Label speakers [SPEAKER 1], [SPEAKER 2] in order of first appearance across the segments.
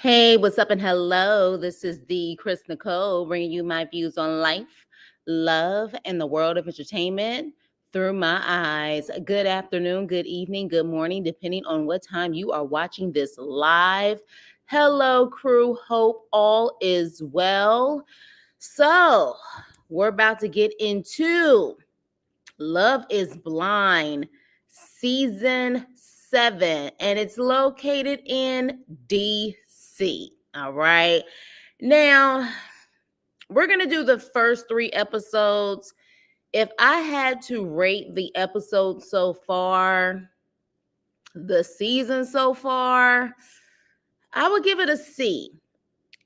[SPEAKER 1] Hey, what's up and hello? This is the Chris Nicole bringing you my views on life, love, and the world of entertainment through my eyes. Good afternoon, good evening, good morning, depending on what time you are watching this live. Hello, crew. Hope all is well. So, we're about to get into Love is Blind, season 7, and it's located in DC. All right. Now, we're going to do the first 3 episodes. If I had to rate the episodes so far, the season so far, I would give it a C.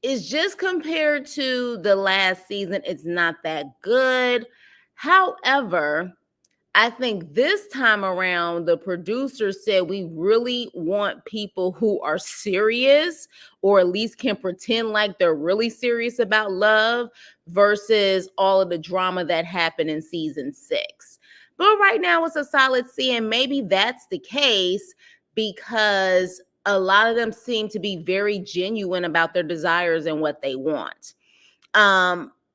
[SPEAKER 1] It's just compared to the last season, it's not that good. However, I think this time around, the producer said we really want people who are serious or at least can pretend like they're really serious about love versus all of the drama that happened in season 6. But right now, it's a solid C, and maybe that's the case because a lot of them seem to be very genuine about their desires and what they want.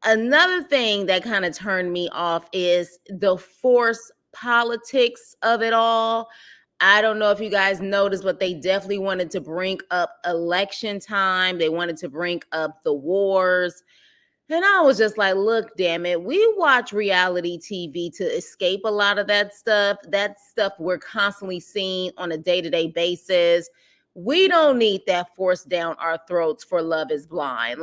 [SPEAKER 1] Another thing that kind of turned me off is the force politics of it all. I don't know if you guys noticed, but they definitely wanted to bring up election time. They wanted to bring up the wars. And I was just like, look, damn it, we watch reality TV to escape a lot of that stuff. That stuff we're constantly seeing on a day-to-day basis. We don't need that forced down our throats for Love is Blind.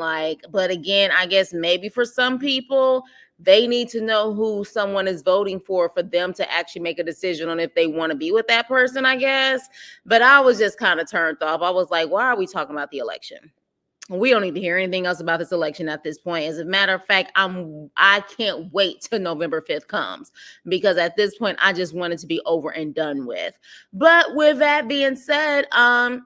[SPEAKER 1] But again, I guess maybe for some people, they need to know who someone is voting for them to actually make a decision on if they want to be with that person, I guess. But I was just kind of turned off. I was like, why are we talking about the election? We don't need to hear anything else about this election at this point. As a matter of fact, I can't wait till November 5th comes, because at this point I just want it to be over and done with. But with that being said,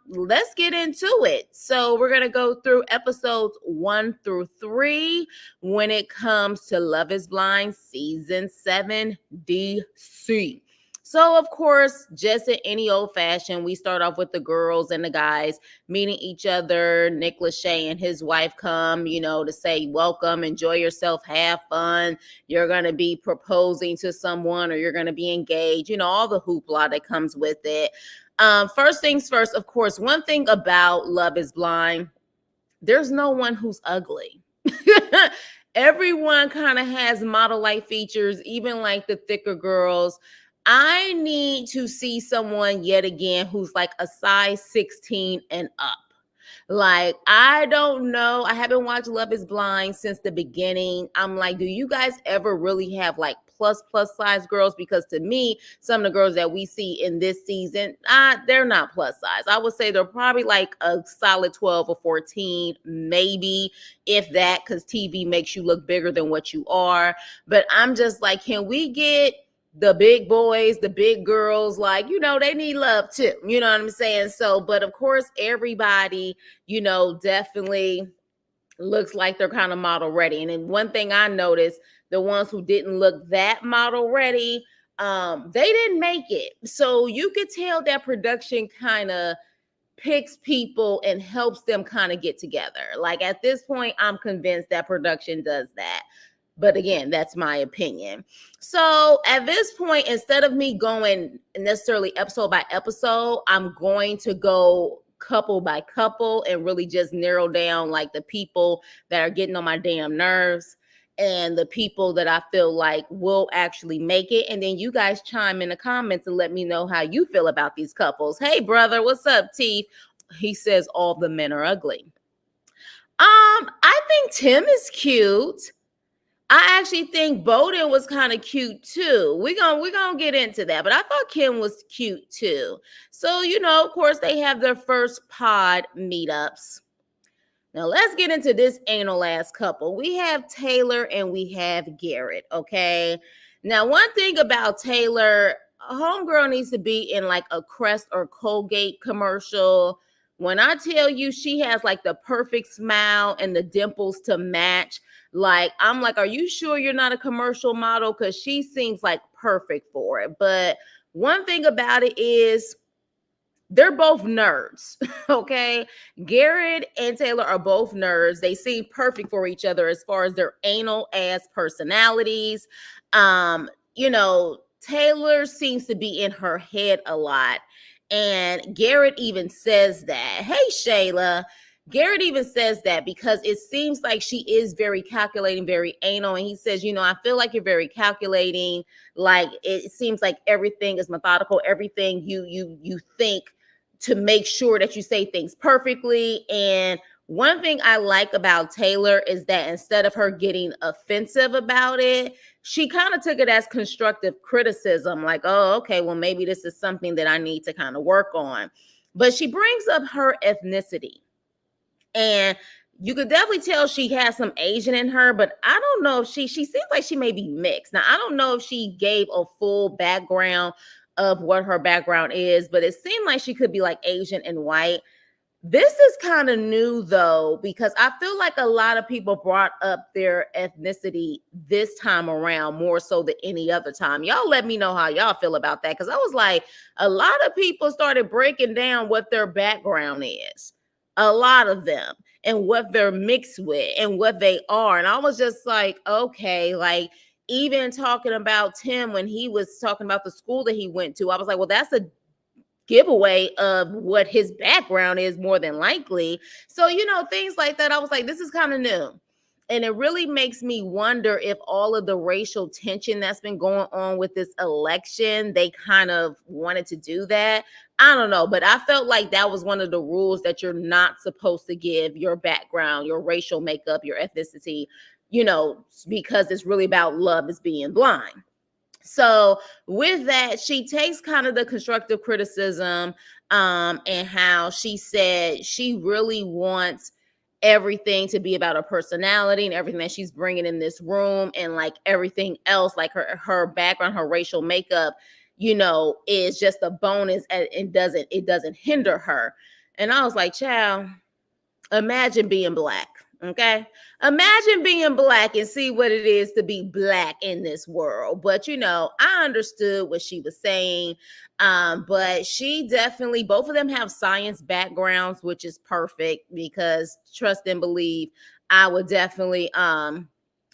[SPEAKER 1] let's get into it. So we're gonna go through episodes 1 through 3 when it comes to Love is Blind season 7 DC. So, of course, just in any old fashion, we start off with the girls and the guys meeting each other. Nick Lachey and his wife come, to say, welcome, enjoy yourself, have fun. You're going to be proposing to someone or you're going to be engaged, all the hoopla that comes with it. First things first, of course, one thing about Love is Blind, there's no one who's ugly. Everyone kind of has model-like features, even like the thicker girls. I need to see someone yet again who's like a size 16 and up. I don't know. I haven't watched Love is Blind since the beginning. I'm like, do you guys ever really have like plus size girls? Because to me, some of the girls that we see in this season, they're not plus size. I would say they're probably like a solid 12 or 14, maybe, if that, because TV makes you look bigger than what you are. But I'm just like, can we get the big boys, the big girls, they need love too. You know what I'm saying? So, but of course, everybody, definitely looks like they're kind of model ready. And then one thing I noticed, the ones who didn't look that model ready, they didn't make it. So you could tell that production kind of picks people and helps them kind of get together. At this point, I'm convinced that production does that. But again, that's my opinion. So at this point, instead of me going necessarily episode by episode, I'm going to go couple by couple and really just narrow down the people that are getting on my damn nerves and the people that I feel like will actually make it. And then you guys chime in the comments and let me know how you feel about these couples. Hey, brother, what's up, Teeth? He says all the men are ugly. I think Tim is cute. I actually think Bowden was kind of cute too. We're gonna get into that, but I thought Kim was cute too. So, of course, they have their first pod meetups. Now let's get into this anal ass couple. We have Taylor and we have Garrett, okay? Now, one thing about Taylor, homegirl needs to be in a Crest or Colgate commercial. When I tell you she has the perfect smile and the dimples to match, I'm like, are you sure you're not a commercial model? Because she seems perfect for it. But one thing about it is they're both nerds. Okay. Garrett and Taylor are both nerds. They seem perfect for each other as far as their anal ass personalities. You know, Taylor seems to be in her head a lot. And Garrett even says that. Hey, Shayla. Garrett even says that because it seems like she is very calculating, very anal. And he says, you know, I feel like you're very calculating. Like it seems like everything is methodical, everything you think to make sure that you say things perfectly. And one thing I like about Taylor is that instead of her getting offensive about it, she kind of took it as constructive criticism, like, oh, okay, well, maybe this is something that I need to kind of work on. But she brings up her ethnicity. And you could definitely tell she has some Asian in her, but I don't know if she seems like she may be mixed. Now, I don't know if she gave a full background of what her background is, but it seemed like she could be like Asian and white. This is kind of new though, because I feel like a lot of people brought up their ethnicity this time around more so than any other time. Y'all let me know how y'all feel about that, because I was like, a lot of people started breaking down what their background is, a lot of them, and what they're mixed with and what they are. And I was just like, okay, like even talking about Tim when he was talking about the school that he went to, I was like, well, that's a giveaway of what his background is more than likely. So, you know, things like that. I was like, this is kind of new. And it really makes me wonder if all of the racial tension that's been going on with this election, they kind of wanted to do that. I don't know, but I felt like that was one of the rules, that you're not supposed to give your background, your racial makeup, your ethnicity, you know, because it's really about love is being blind. So with that, she takes kind of the constructive criticism, and how she said she really wants everything to be about her personality and everything that she's bringing in this room, and like everything else, like her background, her racial makeup, you know, is just a bonus, and it doesn't hinder her. And I was like, child, imagine being black. Okay. Imagine being black and see what it is to be black in this world. But, you know, I understood what she was saying. But she definitely, both of them have science backgrounds, which is perfect, because trust and believe, I would definitely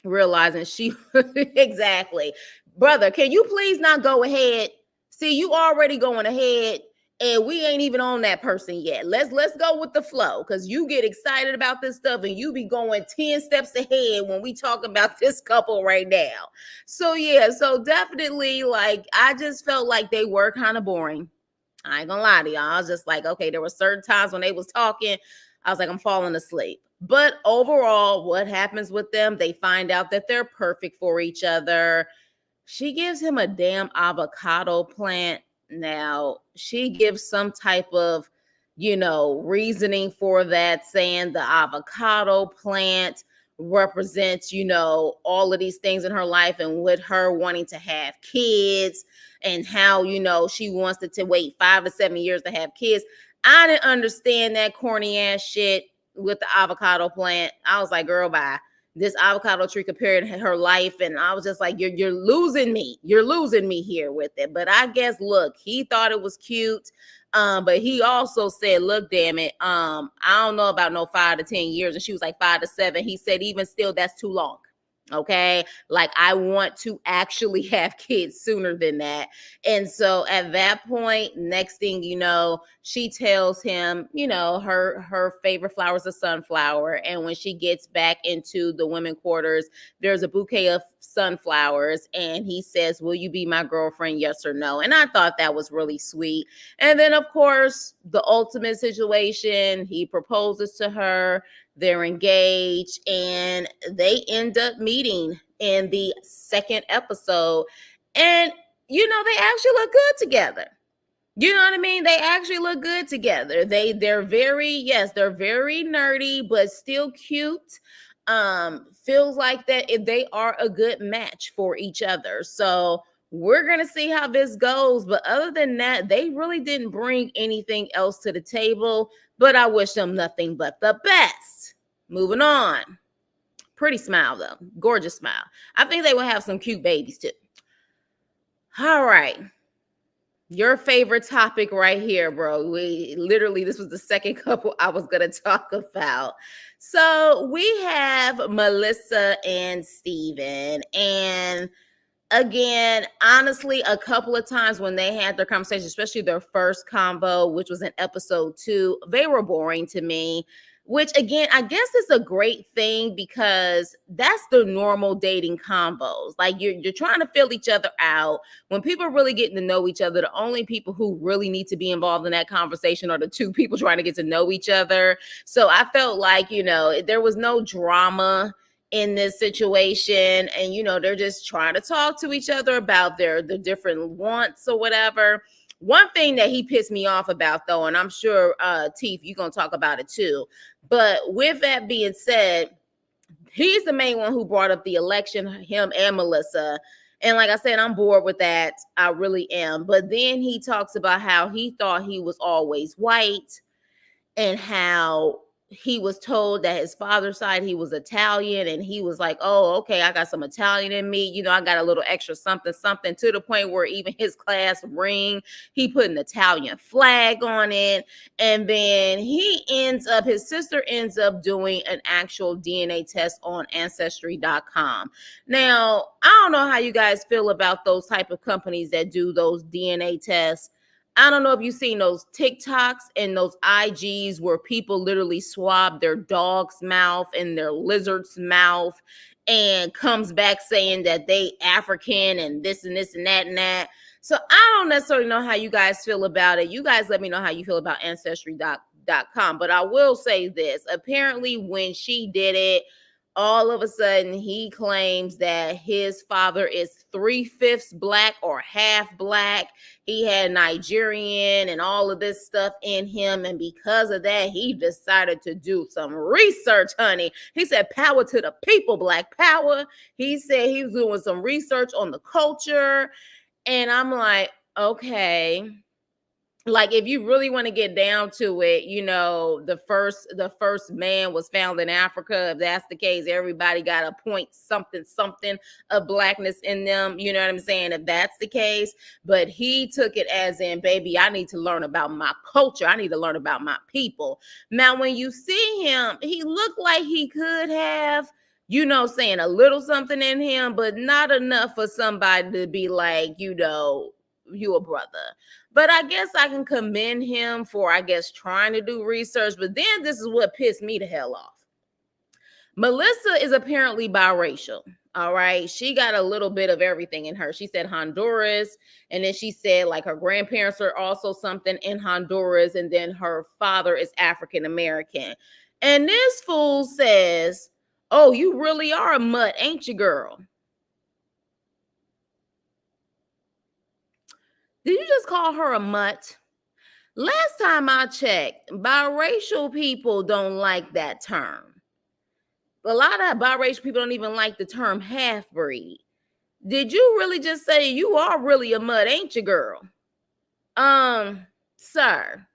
[SPEAKER 1] realizing she exactly. Brother, can you please not go ahead? See, you already going ahead, and we ain't even on that person yet. Let's go with the flow, because you get excited about this stuff and you be going 10 steps ahead when we talk about this couple right now. So yeah, so definitely, like, I just felt like they were kind of boring. I ain't gonna lie to y'all. I was just like, okay, there were certain times when they was talking, I was like, I'm falling asleep. But overall, what happens with them? They find out that they're perfect for each other. She gives him a damn avocado plant. Now, she gives some type of, you know, reasoning for that, saying the avocado plant represents, you know, all of these things in her life, and with her wanting to have kids, and how, you know, she wants to wait 5 to 7 years to have kids. I didn't understand that corny ass shit with the avocado plant. I was like, girl, bye. This avocado tree compared to her life, and I was just like, you're losing me. You're losing me here with it. But I guess, look, he thought it was cute. But he also said, look, damn it, I don't know about no 5 to 10 years. And she was like 5 to 7. He said, even still, that's too long. Okay. Like, I want to actually have kids sooner than that. And so at that point, next thing you know, she tells him, you know, her favorite flower is a sunflower. And when she gets back into the women quarters, there's a bouquet of sunflowers. And he says, will you be my girlfriend? Yes or no? And I thought that was really sweet. And then, of course, the ultimate situation, he proposes to her. They're engaged, and they end up meeting in the second episode. And, you know, they actually look good together. You know what I mean? They actually look good together. They're very, yes, they're very nerdy, but still cute. Feels like that if they are a good match for each other. So we're gonna see how this goes. But other than that, they really didn't bring anything else to the table. But I wish them nothing but the best. Moving on. Pretty smile though. Gorgeous smile. I think they will have some cute babies too. All right. Your favorite topic right here, bro. We literally, this was the second couple I was going to talk about. So we have Melissa and Steven. And again, honestly, a couple of times when they had their conversation, especially their first convo, which was in episode 2, they were boring to me. Which again, I guess is a great thing because that's the normal dating combos. Like you're trying to fill each other out. When people are really getting to know each other, the only people who really need to be involved in that conversation are the two people trying to get to know each other. So I felt like, there was no drama in this situation, and they're just trying to talk to each other about the different wants or whatever. One thing that he pissed me off about, though, and I'm sure Teef, you're gonna talk about it too, but with that being said, he's the main one who brought up the election, him and Melissa. And like I said, I'm bored with that. I really am. But then he talks about how he thought he was always white, and how he was told that his father's side he was Italian, and he was like, oh, okay, I got some Italian in me, I got a little extra something something, to the point where even his class ring, he put an Italian flag on it. And then his sister ends up doing an actual DNA test on ancestry.com. Now, I don't know how you guys feel about those type of companies that do those DNA tests. I don't know if you've seen those TikToks and those IGs where people literally swab their dog's mouth and their lizard's mouth and comes back saying that they African and this and this and that and that. So I don't necessarily know how you guys feel about it. You guys let me know how you feel about ancestry.com. But I will say this. Apparently, when she did it, all of a sudden he claims that his father is 3/5 black or half black. He had Nigerian and all of this stuff in him, and because of that, he decided to do some research, honey. He said, power to the people, black power. He said he was doing some research on the culture, and I'm like, okay. Like, if you really want to get down to it, the first man was found in Africa. If that's the case, everybody got a point something of blackness in them. You know what I'm saying? If that's the case, but he took it as in, baby, I need to learn about my culture. I need to learn about my people. Now, when you see him, he looked like he could have, saying a little something in him, but not enough for somebody to be like, you a brother. But I guess I can commend him for, trying to do research. But then this is what pissed me the hell off. Melissa is apparently biracial. All right. She got a little bit of everything in her. She said Honduras. And then she said like her grandparents are also something in Honduras. And then her father is African American. And this fool says, oh, you really are a mutt, ain't you, girl? Did you just call her a mutt? Last time I checked, biracial people don't like that term. A lot of biracial people don't even like the term half breed. Did you really just say you are really a mutt, ain't you, girl? Sir.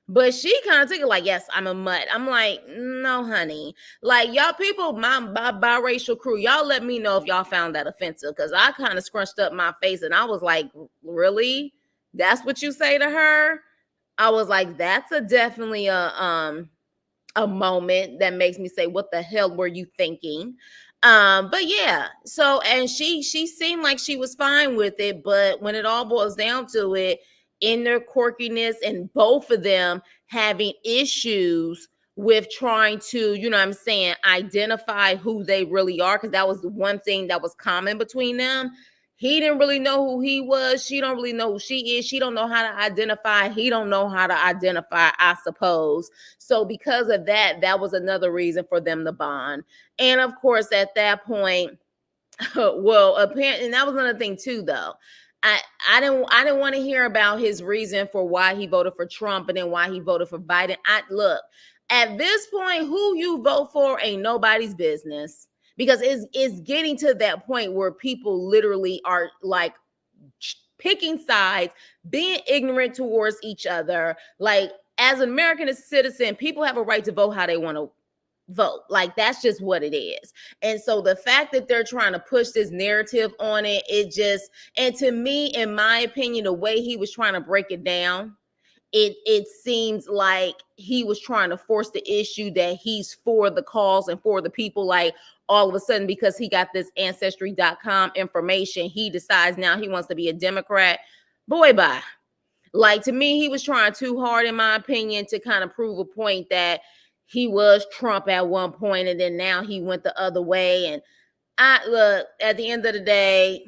[SPEAKER 1] But she kind of took it like, yes, I'm a mutt. I'm like, no, honey. Like, y'all people, my biracial crew, y'all let me know if y'all found that offensive. Because I kind of scrunched up my face and I was like, really? That's what you say to her? I was like, that's definitely a moment that makes me say, what the hell were you thinking? But yeah, so, and she seemed like she was fine with it, but when it all boils down to it, in their quirkiness and both of them having issues with trying to, identify who they really are, because that was the one thing that was common between them. He didn't really know who he was. She don't really know who she is. She don't know how to identify. He don't know how to identify, I suppose. So because of that, that was another reason for them to bond. And of course, at that point, well, apparently, and that was another thing too, though. I didn't want to hear about his reason for why he voted for Trump and then why he voted for Biden. Look, at this point, who you vote for ain't nobody's business, because it's getting to that point where people literally are like picking sides, being ignorant towards each other. Like, as an American citizen, people have a right to vote how they want to vote. Like, that's just what it is. And so the fact that they're trying to push this narrative on it, it just, and to me, in my opinion, the way he was trying to break it down, it seems like he was trying to force the issue that he's for the cause and for the people. Like, all of a sudden, because he got this ancestry.com information, he decides now he wants to be a Democrat. Boy, bye. Like, to me, he was trying too hard, in my opinion, to kind of prove a point that he was Trump at one point, and then now he went the other way. And I look, at the end of the day,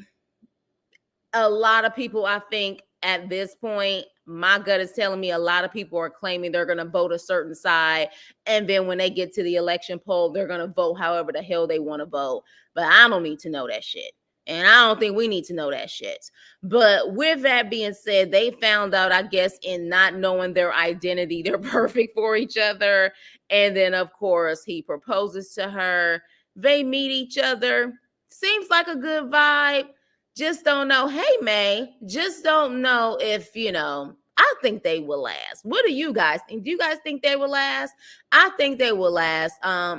[SPEAKER 1] a lot of people, I think, at this point, my gut is telling me a lot of people are claiming they're going to vote a certain side. And then when they get to the election poll, they're going to vote however the hell they want to vote. But I don't need to know that shit. And I don't think we need to know that shit. But with that being said, they found out, I guess, in not knowing their identity, they're perfect for each other. And then, of course, he proposes to her. They meet each other. Seems like a good vibe. Just don't know. Hey, May, just don't know if, I think they will last. What do you guys think? Do you guys think they will last? I think they will last,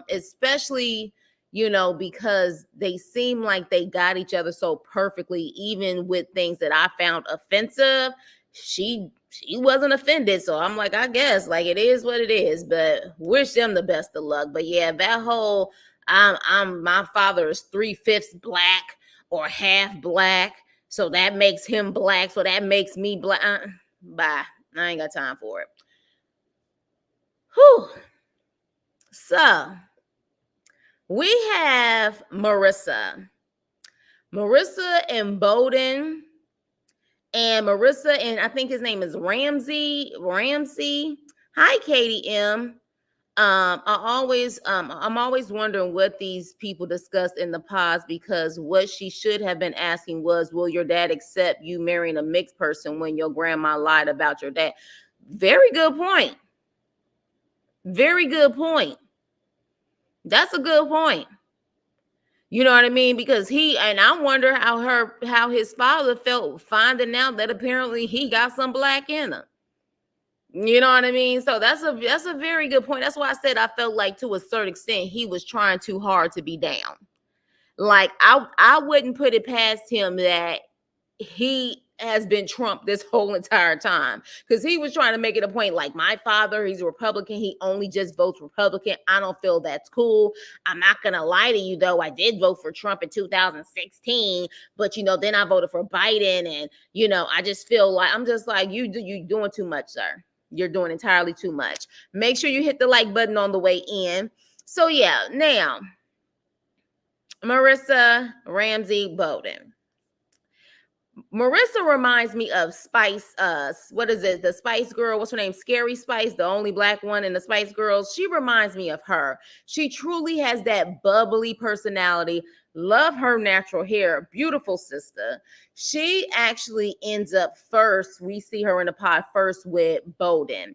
[SPEAKER 1] especially, because they seem like they got each other so perfectly, even with things that I found offensive. She wasn't offended. So I'm like, I guess, like, it is what it is, but wish them the best of luck. But yeah, that whole, my father is 3/5 black or half black, so that makes him black, so that makes me black. Bye. I ain't got time for it. Whew. So we have Marissa and Bowden, and Marissa, and I think his name is Ramsey. Hi, Katie M. I'm always wondering what these people discussed in the pods, because what she should have been asking was, will your dad accept you marrying a mixed person when your grandma lied about your dad? Very good point. Very good point. That's a good point. You know what I mean? Because I wonder how his father felt finding out that apparently he got some black in him. You know what I mean? So that's a very good point. That's why I said I felt like, to a certain extent, he was trying too hard to be down. Like, I wouldn't put it past him that he has been Trump this whole entire time, because he was trying to make it a point, like, my father, he's a Republican, he only just votes Republican. I don't feel that's cool. I'm not gonna lie to you, though, I did vote for Trump in 2016, but then I voted for Biden, and I just feel like, I'm just like, you doing too much, sir. You're doing entirely too much. Make sure you hit the like button on the way in. So yeah, now Marissa, Ramsey, Bowden. Marissa reminds me of Spice. What is it? The Spice Girl. What's her name? Scary Spice, the only black one in the Spice Girls. She reminds me of her. She truly has that bubbly personality. Love her natural hair. Beautiful sister. She actually ends up first. We see her in the pod first with Bowden.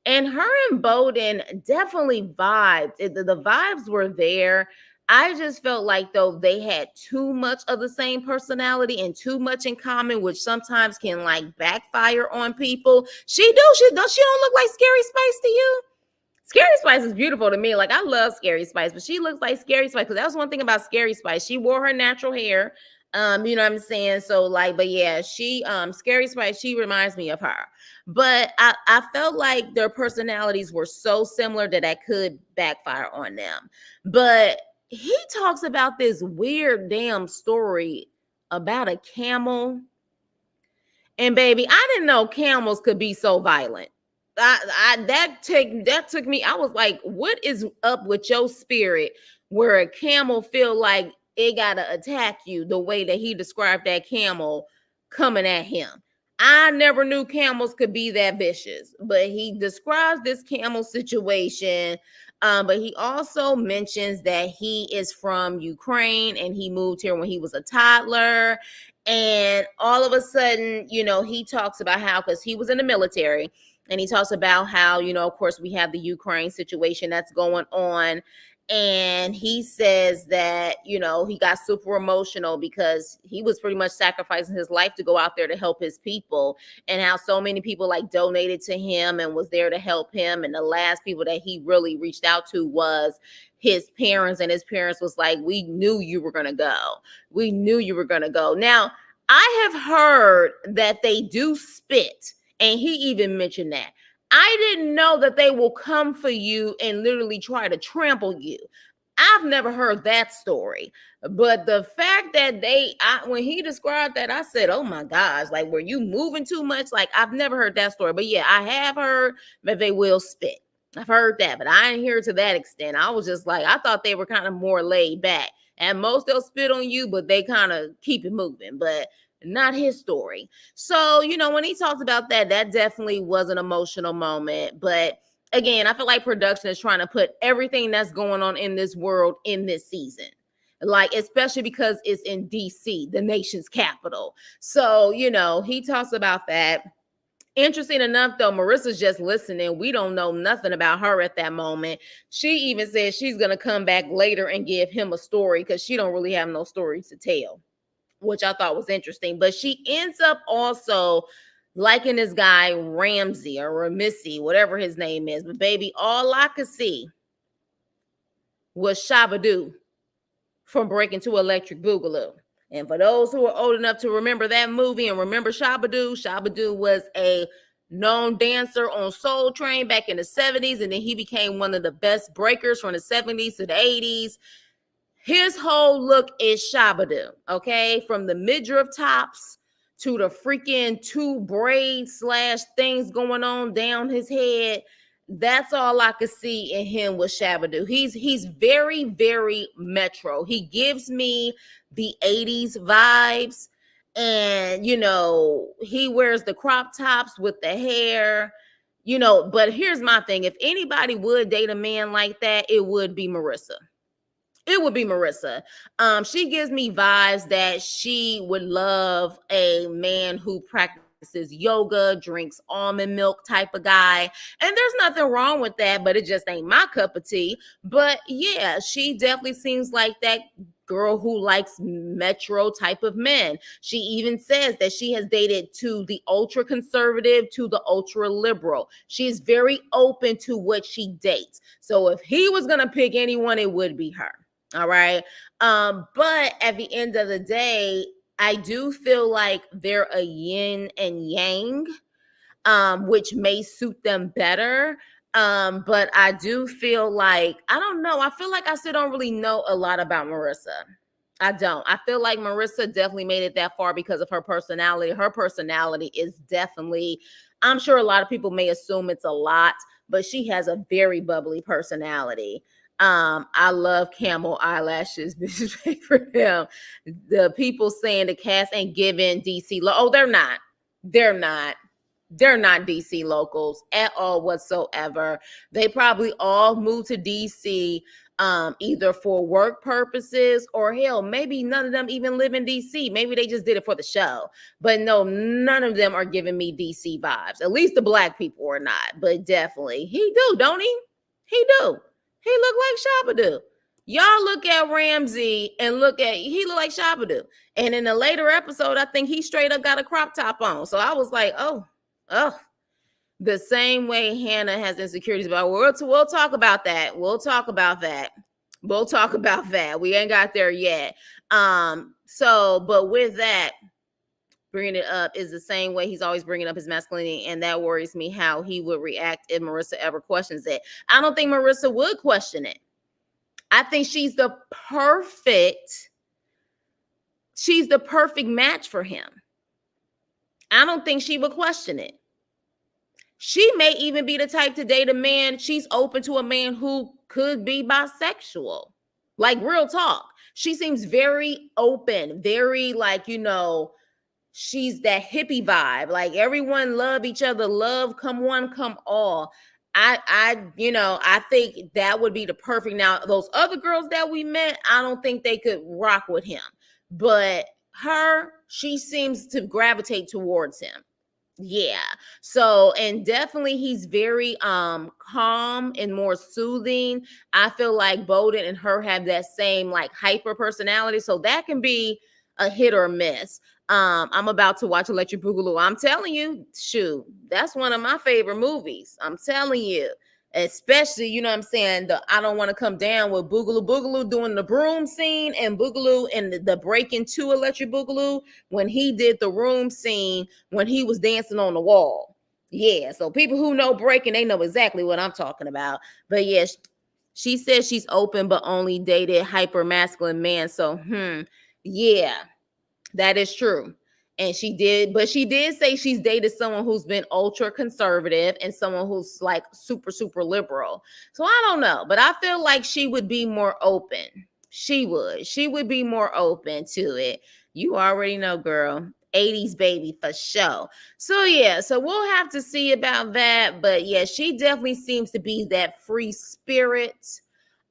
[SPEAKER 1] And her and Bowden definitely vibed. The vibes were there. I just felt like, though, they had too much of the same personality and too much in common, which sometimes can like backfire on people. She don't look like Scary Spice to you? Scary Spice is beautiful to me. Like, I love Scary Spice, but she looks like Scary Spice, because that was one thing about Scary Spice. She wore her natural hair. You know what I'm saying? So, like, but yeah, Scary Spice, she reminds me of her. But I felt like their personalities were so similar that could backfire on them. But he talks about this weird damn story about a camel. And baby, I didn't know camels could be so violent. That took me. I was like, what is up with your spirit where a camel feel like it gotta attack you the way that he described that camel coming at him? I never knew camels could be that vicious, but he describes this camel situation. But he also mentions that he is from Ukraine and he moved here when he was a toddler. And all of a sudden, he talks about how, because he was in the military, and he talks about how, of course, we have the Ukraine situation that's going on. And he says that, he got super emotional because he was pretty much sacrificing his life to go out there to help his people, and how so many people like donated to him and was there to help him. And the last people that he really reached out to was his parents, and his parents was like, we knew you were going to go. We knew you were going to go. Now, I have heard that they do spit, and he even mentioned that. I didn't know that they will come for you and literally try to trample you. I've never heard that story. But the fact that when he described that, I said, oh my gosh, like, were you moving too much? Like, I've never heard that story. But yeah, I have heard that they will spit. I've heard that, but I didn't hear it to that extent. I was just like, I thought they were kind of more laid back. At most, they'll spit on you, but they kind of keep it moving. But not his story. So, when he talked about that, that definitely was an emotional moment. But again, I feel like production is trying to put everything that's going on in this world in this season. Like, especially because it's in DC, the nation's capital. So, he talks about that. Interesting enough, though, Marissa's just listening. We don't know nothing about her at that moment. She even said she's going to come back later and give him a story because she don't really have no stories to tell, which I thought was interesting. But she ends up also liking this guy, Ramsey or Ramissy, whatever his name is. But baby, all I could see was Shabadoo from Breaking to Electric Boogaloo. And for those who are old enough to remember that movie and remember Shabadoo, Shabadoo was a known dancer on Soul Train back in the 70s. And then he became one of the best breakers from the 70s to the 80s. His whole look is Shabadoo, okay? From the midriff tops to the freaking two braids / things going on down his head. That's all I could see in him with Shabadoo. He's very, very metro. He gives me the 80s vibes. And, he wears the crop tops with the hair, but here's my thing. If anybody would date a man like that, it would be Marissa. It would be Marissa. She gives me vibes that she would love a man who practices yoga, drinks almond milk type of guy. And there's nothing wrong with that, but it just ain't my cup of tea. But yeah, she definitely seems like that girl who likes metro type of men. She even says that she has dated to the ultra conservative to the ultra liberal. She is very open to what she dates. So if he was going to pick anyone, it would be her. All right. But at the end of the day, I do feel like they're a yin and yang, which may suit them better. But I do feel like, I don't know. I feel like I still don't really know a lot about Marissa. I don't. I feel like Marissa definitely made it that far because of her personality. Her personality is definitely, I'm sure a lot of people may assume it's a lot, but she has a very bubbly personality. I love camel eyelashes. For them. The people saying the cast ain't giving DC. Oh, they're not. They're not. They're not DC locals at all whatsoever. They probably all moved to DC either for work purposes or hell, maybe none of them even live in DC. Maybe they just did it for the show. But no, none of them are giving me DC vibes. At least the black people are not. But definitely, he do, don't he? He do. He look like Shabadoo. Y'all look at Ramsey and he look like Shabadoo. And in a later episode, I think he straight up got a crop top on. So I was like, oh, the same way Hannah has insecurities. But we'll talk about that. We'll talk about that. We ain't got there yet. But with that, bringing it up is the same way he's always bringing up his masculinity, and that worries me how he would react if Marissa ever questions it. I don't think Marissa would question it. I think she's the perfect match for him. I don't think she would question it. She may even be the type to date a man. She's open to a man who could be bisexual. Like, real talk. She seems very open, very she's that hippie vibe. Like, everyone love each other. Love, come one, come all. I think that would be the perfect. Now, those other girls that we met, I don't think they could rock with him. But she seems to gravitate towards him. Yeah. So, and definitely he's very calm and more soothing. I feel like Bowden and her have that same hyper personality. So that can be a hit or miss. I'm about to watch Electric Boogaloo. I'm telling you, shoot, that's one of my favorite movies. I'm telling you. Especially, you know what I'm saying, the I don't want to come down with Boogaloo Boogaloo doing the broom scene, and Boogaloo and the break into Electric Boogaloo when he did the room scene when he was dancing on the wall. Yeah, so people who know breaking, they know exactly what I'm talking about. But yeah, she says she's open but only dated hyper masculine men. So, yeah, that is true. And she did say she's dated someone who's been ultra conservative and someone who's like super, super liberal. So I don't know, but I feel like she would be more open. She would. She would be more open to it. You already know, girl. 80s baby for sure. So yeah, so we'll have to see about that. But yeah, she definitely seems to be that free spirit.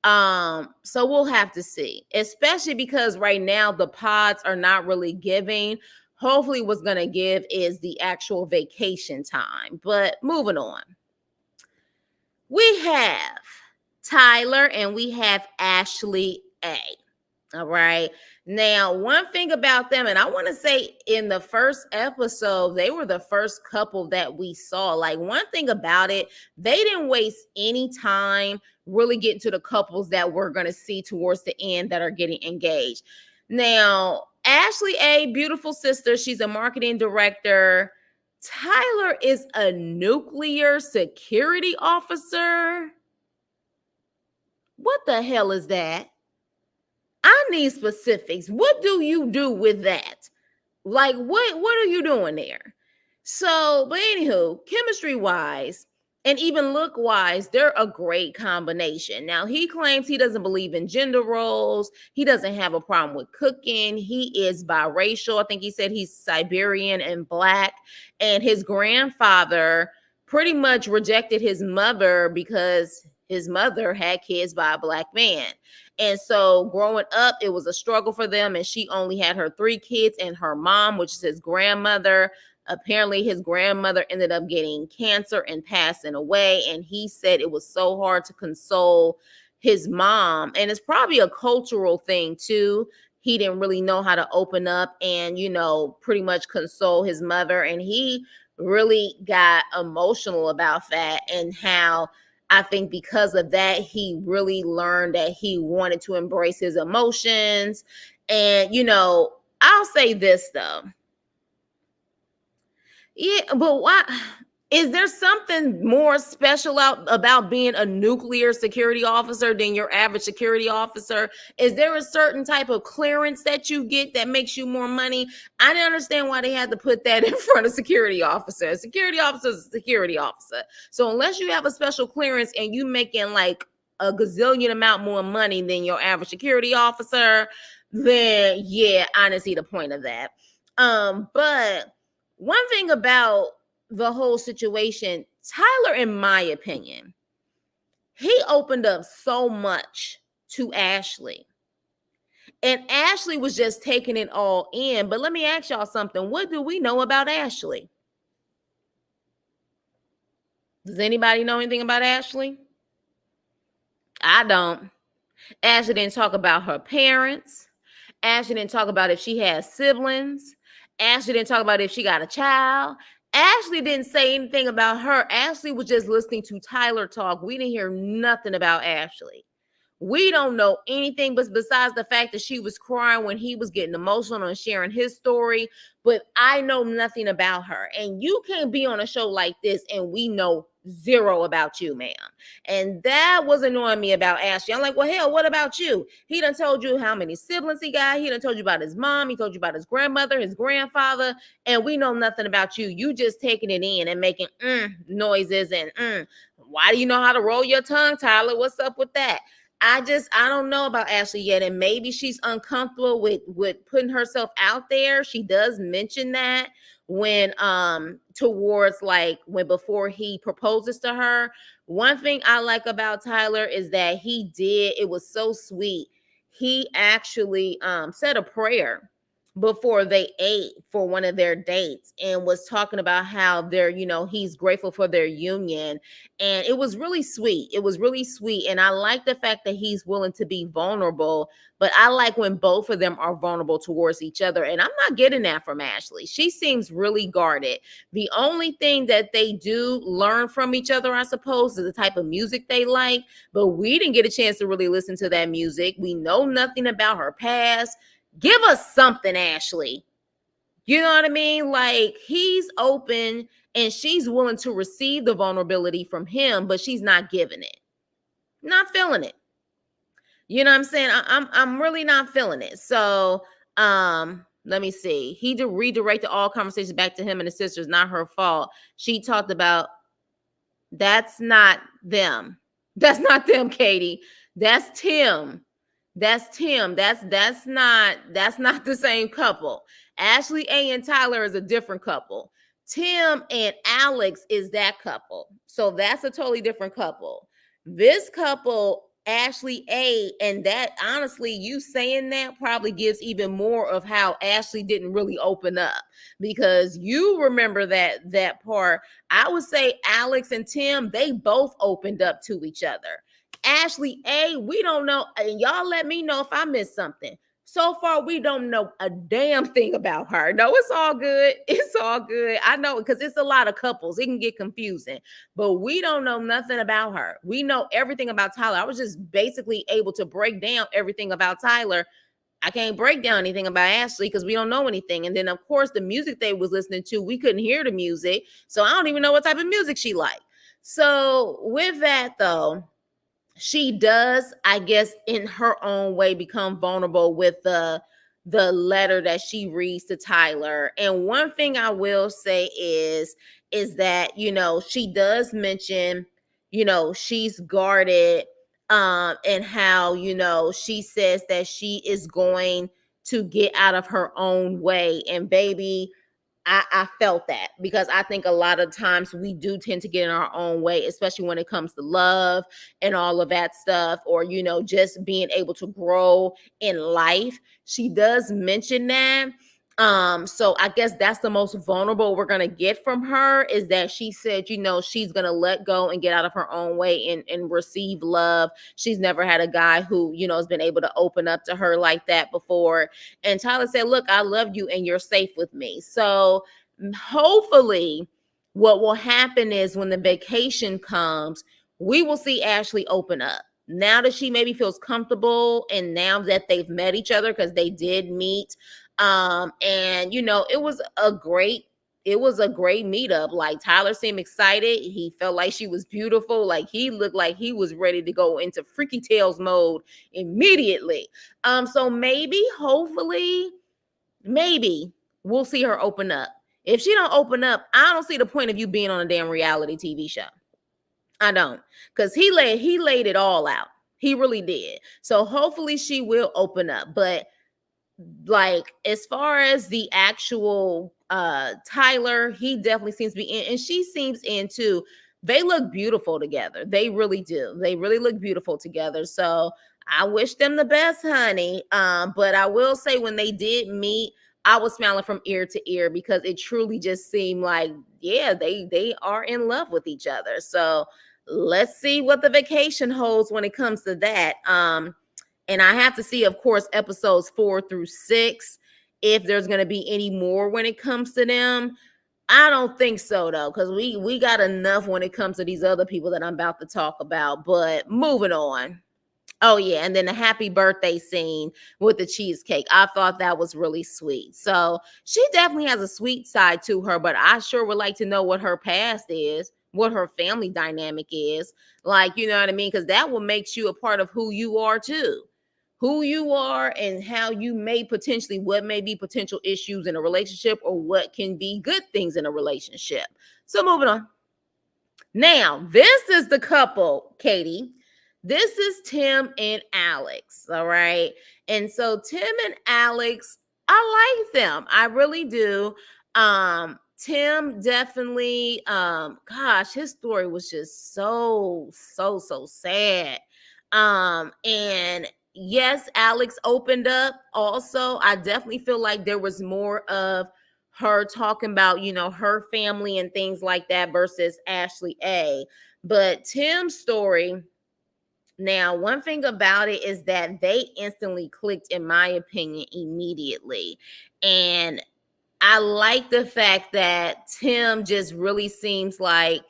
[SPEAKER 1] So we'll have to see, especially because right now the pods are not really giving. Hopefully what's going to give is the actual vacation time. But moving on, we have Tyler and we have Ashley A. All right. Now, one thing about them, and I want to say in the first episode, they were the first couple that we saw. Like, one thing about it, they didn't waste any time really getting to the couples that we're going to see towards the end that are getting engaged. Now, Ashley A, beautiful sister, she's a marketing director. Tyler is a nuclear security officer. What the hell is that? I need specifics. What do you do with that? Like, what are you doing there? So, but anywho, chemistry wise and even look wise, they're a great combination. Now, he claims he doesn't believe in gender roles. He doesn't have a problem with cooking. He is biracial. I think he said he's Siberian and black. And his grandfather pretty much rejected his mother because his mother had kids by a black man. And so growing up, it was a struggle for them. And she only had her 3 kids and her mom, which is his grandmother. Apparently, his grandmother ended up getting cancer and passing away. And he said it was so hard to console his mom. And it's probably a cultural thing, too. He didn't really know how to open up and, pretty much console his mother. And he really got emotional about that and how I think because of that, he really learned that he wanted to embrace his emotions. And, I'll say this though. Yeah, but why? Is there something more special about being a nuclear security officer than your average security officer? Is there a certain type of clearance that you get that makes you more money? I didn't understand why they had to put that in front of security officer. A security officer is a security officer. So unless you have a special clearance and you making like a gazillion amount more money than your average security officer, then yeah, I didn't see the point of that. But one thing about the whole situation, Tyler, in my opinion, he opened up so much to Ashley. And Ashley was just taking it all in. But let me ask y'all something. What do we know about Ashley? Does anybody know anything about Ashley? I don't. Ashley didn't talk about her parents. Ashley didn't talk about if she has siblings. Ashley didn't talk about if she got a child. Ashley didn't say anything about her. Ashley was just listening to Tyler talk. We didn't hear nothing about Ashley. We don't know anything but besides the fact that she was crying when he was getting emotional and sharing his story. But I know nothing about her. And you can't be on a show like this and we know zero about you, ma'am. And that was annoying me about Ashley. I'm like, well, hell, what about you? He done told you how many siblings he got. He done told you about his mom. He told you about his grandmother, his grandfather. And we know nothing about you. You just taking it in and making noises and why do you know how to roll your tongue, Tyler? What's up with that? I don't know about Ashley yet. And maybe she's uncomfortable with putting herself out there. She does mention that when towards like when before he proposes to her. One thing I like about Tyler is that it was so sweet. He actually said a prayer before they ate for one of their dates and was talking about how they're, he's grateful for their union. And it was really sweet. It was really sweet. And I like the fact that he's willing to be vulnerable, but I like when both of them are vulnerable towards each other. And I'm not getting that from Ashley. She seems really guarded. The only thing that they do learn from each other, I suppose, is the type of music they like. But we didn't get a chance to really listen to that music. We know nothing about her past. Give us something, Ashley. You know what I mean? Like, he's open and she's willing to receive the vulnerability from him, but she's not giving it. Not feeling it. You know what I'm saying? I'm really not feeling it. So, let me see. He redirected all conversations back to him and his sister. It's not her fault. She talked about that's not them. That's not them, Katie. That's Tim. That's Tim. That's not the same couple. Ashley A and Tyler is a different couple. Tim and Alex is that couple. So that's a totally different couple. This couple, Ashley A, and that, honestly, you saying that probably gives even more of how Ashley didn't really open up, because you remember that part. I would say Alex and Tim, they both opened up to each other. Ashley A, we don't know, and y'all let me know if I missed something. So far, we don't know a damn thing about her. No, it's all good. It's all good. I know, because it's a lot of couples. It can get confusing, but we don't know nothing about her. We know everything about Tyler. I was just basically able to break down everything about Tyler. I can't break down anything about Ashley because we don't know anything. And then, of course, the music they was listening to, we couldn't hear the music. So I don't even know what type of music she liked. So with that, though, she does, I guess, in her own way, become vulnerable with the letter that she reads to Tyler. And one thing I will say is that, she does mention, she's guarded, and how, she says that she is going to get out of her own way. And baby, I felt that, because I think a lot of times we do tend to get in our own way, especially when it comes to love and all of that stuff, or, just being able to grow in life. She does mention that. So I guess that's the most vulnerable we're gonna get from her, is that she said, she's gonna let go and get out of her own way and receive love. She's never had a guy who, has been able to open up to her like that before. And Tyler said, look, I love you and you're safe with me. So hopefully what will happen is when the vacation comes, we will see Ashley open up. Now that she maybe feels comfortable, and now that they've met each other, because they did meet. And it was a great meetup. Like, Tyler seemed excited. He felt like she was beautiful. Like, he looked like he was ready to go into Freaky Tales mode immediately. So maybe, hopefully, maybe we'll see her open up. If she don't open up, I don't see the point of you being on a damn reality TV show. I don't, because he laid it all out. He really did. So hopefully she will open up. But, like, as far as the actual Tyler, he definitely seems to be in, and she seems in too. They look beautiful together. They really do. They really look beautiful together. So I wish them the best, honey. But I will say, when they did meet, I was smiling from ear to ear, because it truly just seemed like, yeah, they are in love with each other. So let's see what the vacation holds when it comes to that. And I have to see, of course, episodes 4 through 6, if there's going to be any more when it comes to them. I don't think so, though, because we got enough when it comes to these other people that I'm about to talk about. But moving on. Oh, yeah. And then the happy birthday scene with the cheesecake. I thought that was really sweet. So she definitely has a sweet side to her, but I sure would like to know what her past is, what her family dynamic is. Like, you know what I mean? Because that will make you a part of who you are, too. Who you are, and how you may potentially, what may be potential issues in a relationship, or what can be good things in a relationship. So moving on. Now, this is the couple, Katie. This is Tim and Alex, all right? And so Tim and Alex, I like them. I really do. Tim definitely, gosh, his story was just so sad. And yes, Alex opened up also. I definitely feel like there was more of her talking about, her family and things like that versus Ashley A. But Tim's story, now, one thing about it is that they instantly clicked, in my opinion, immediately. And I like the fact that Tim just really seems like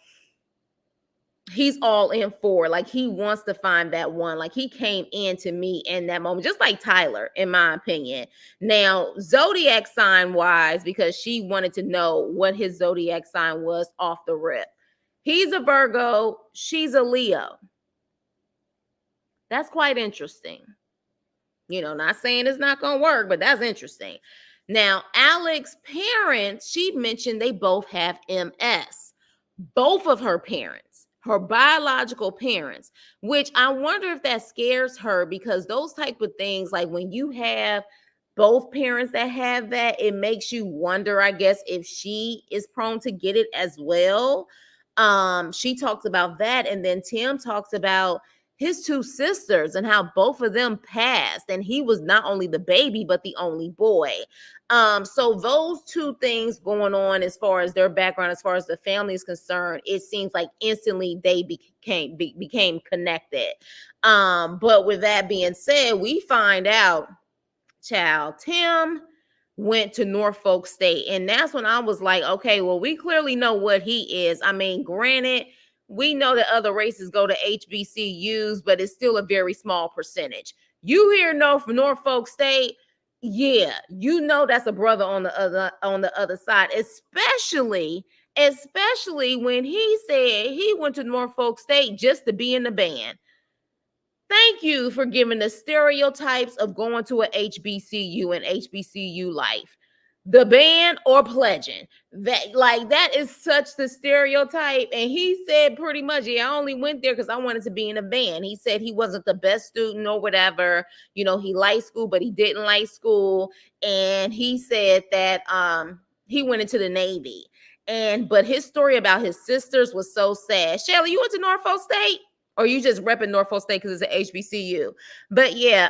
[SPEAKER 1] he's all in for, like, he wants to find that one. Like, he came in to me in that moment, just like Tyler, in my opinion. Now, zodiac sign wise, because she wanted to know what his zodiac sign was off the rip. He's a Virgo, she's a Leo. That's quite interesting. Not saying it's not going to work, but that's interesting. Now, Alex's parents, she mentioned they both have MS. Both of her parents, her biological parents, which I wonder if that scares her, because those type of things, like when you have both parents that have that, it makes you wonder, I guess, if she is prone to get it as well. She talks about that, and then Tim talks about his two sisters and how both of them passed, and he was not only the baby but the only boy. So those two things going on as far as their background, as far as the family is concerned, it seems like instantly they became connected. But with that being said, we find out, child, Tim went to Norfolk State. And that's when I was like, okay, well, we clearly know what he is. I mean, granted, we know that other races go to HBCUs, but it's still a very small percentage. You hear no from Norfolk State, yeah, that's a brother on the other side, especially when he said he went to Norfolk State just to be in the band. Thank you for giving the stereotypes of going to a HBCU and HBCU life. The band or pledging. That is such the stereotype. And he said pretty much, yeah, I only went there because I wanted to be in a band. He said he wasn't the best student or whatever. He liked school, but he didn't like school. And he said that he went into the Navy. But his story about his sisters was so sad. Shelly, you went to Norfolk State? Or you just repping Norfolk State because it's an HBCU. But yeah,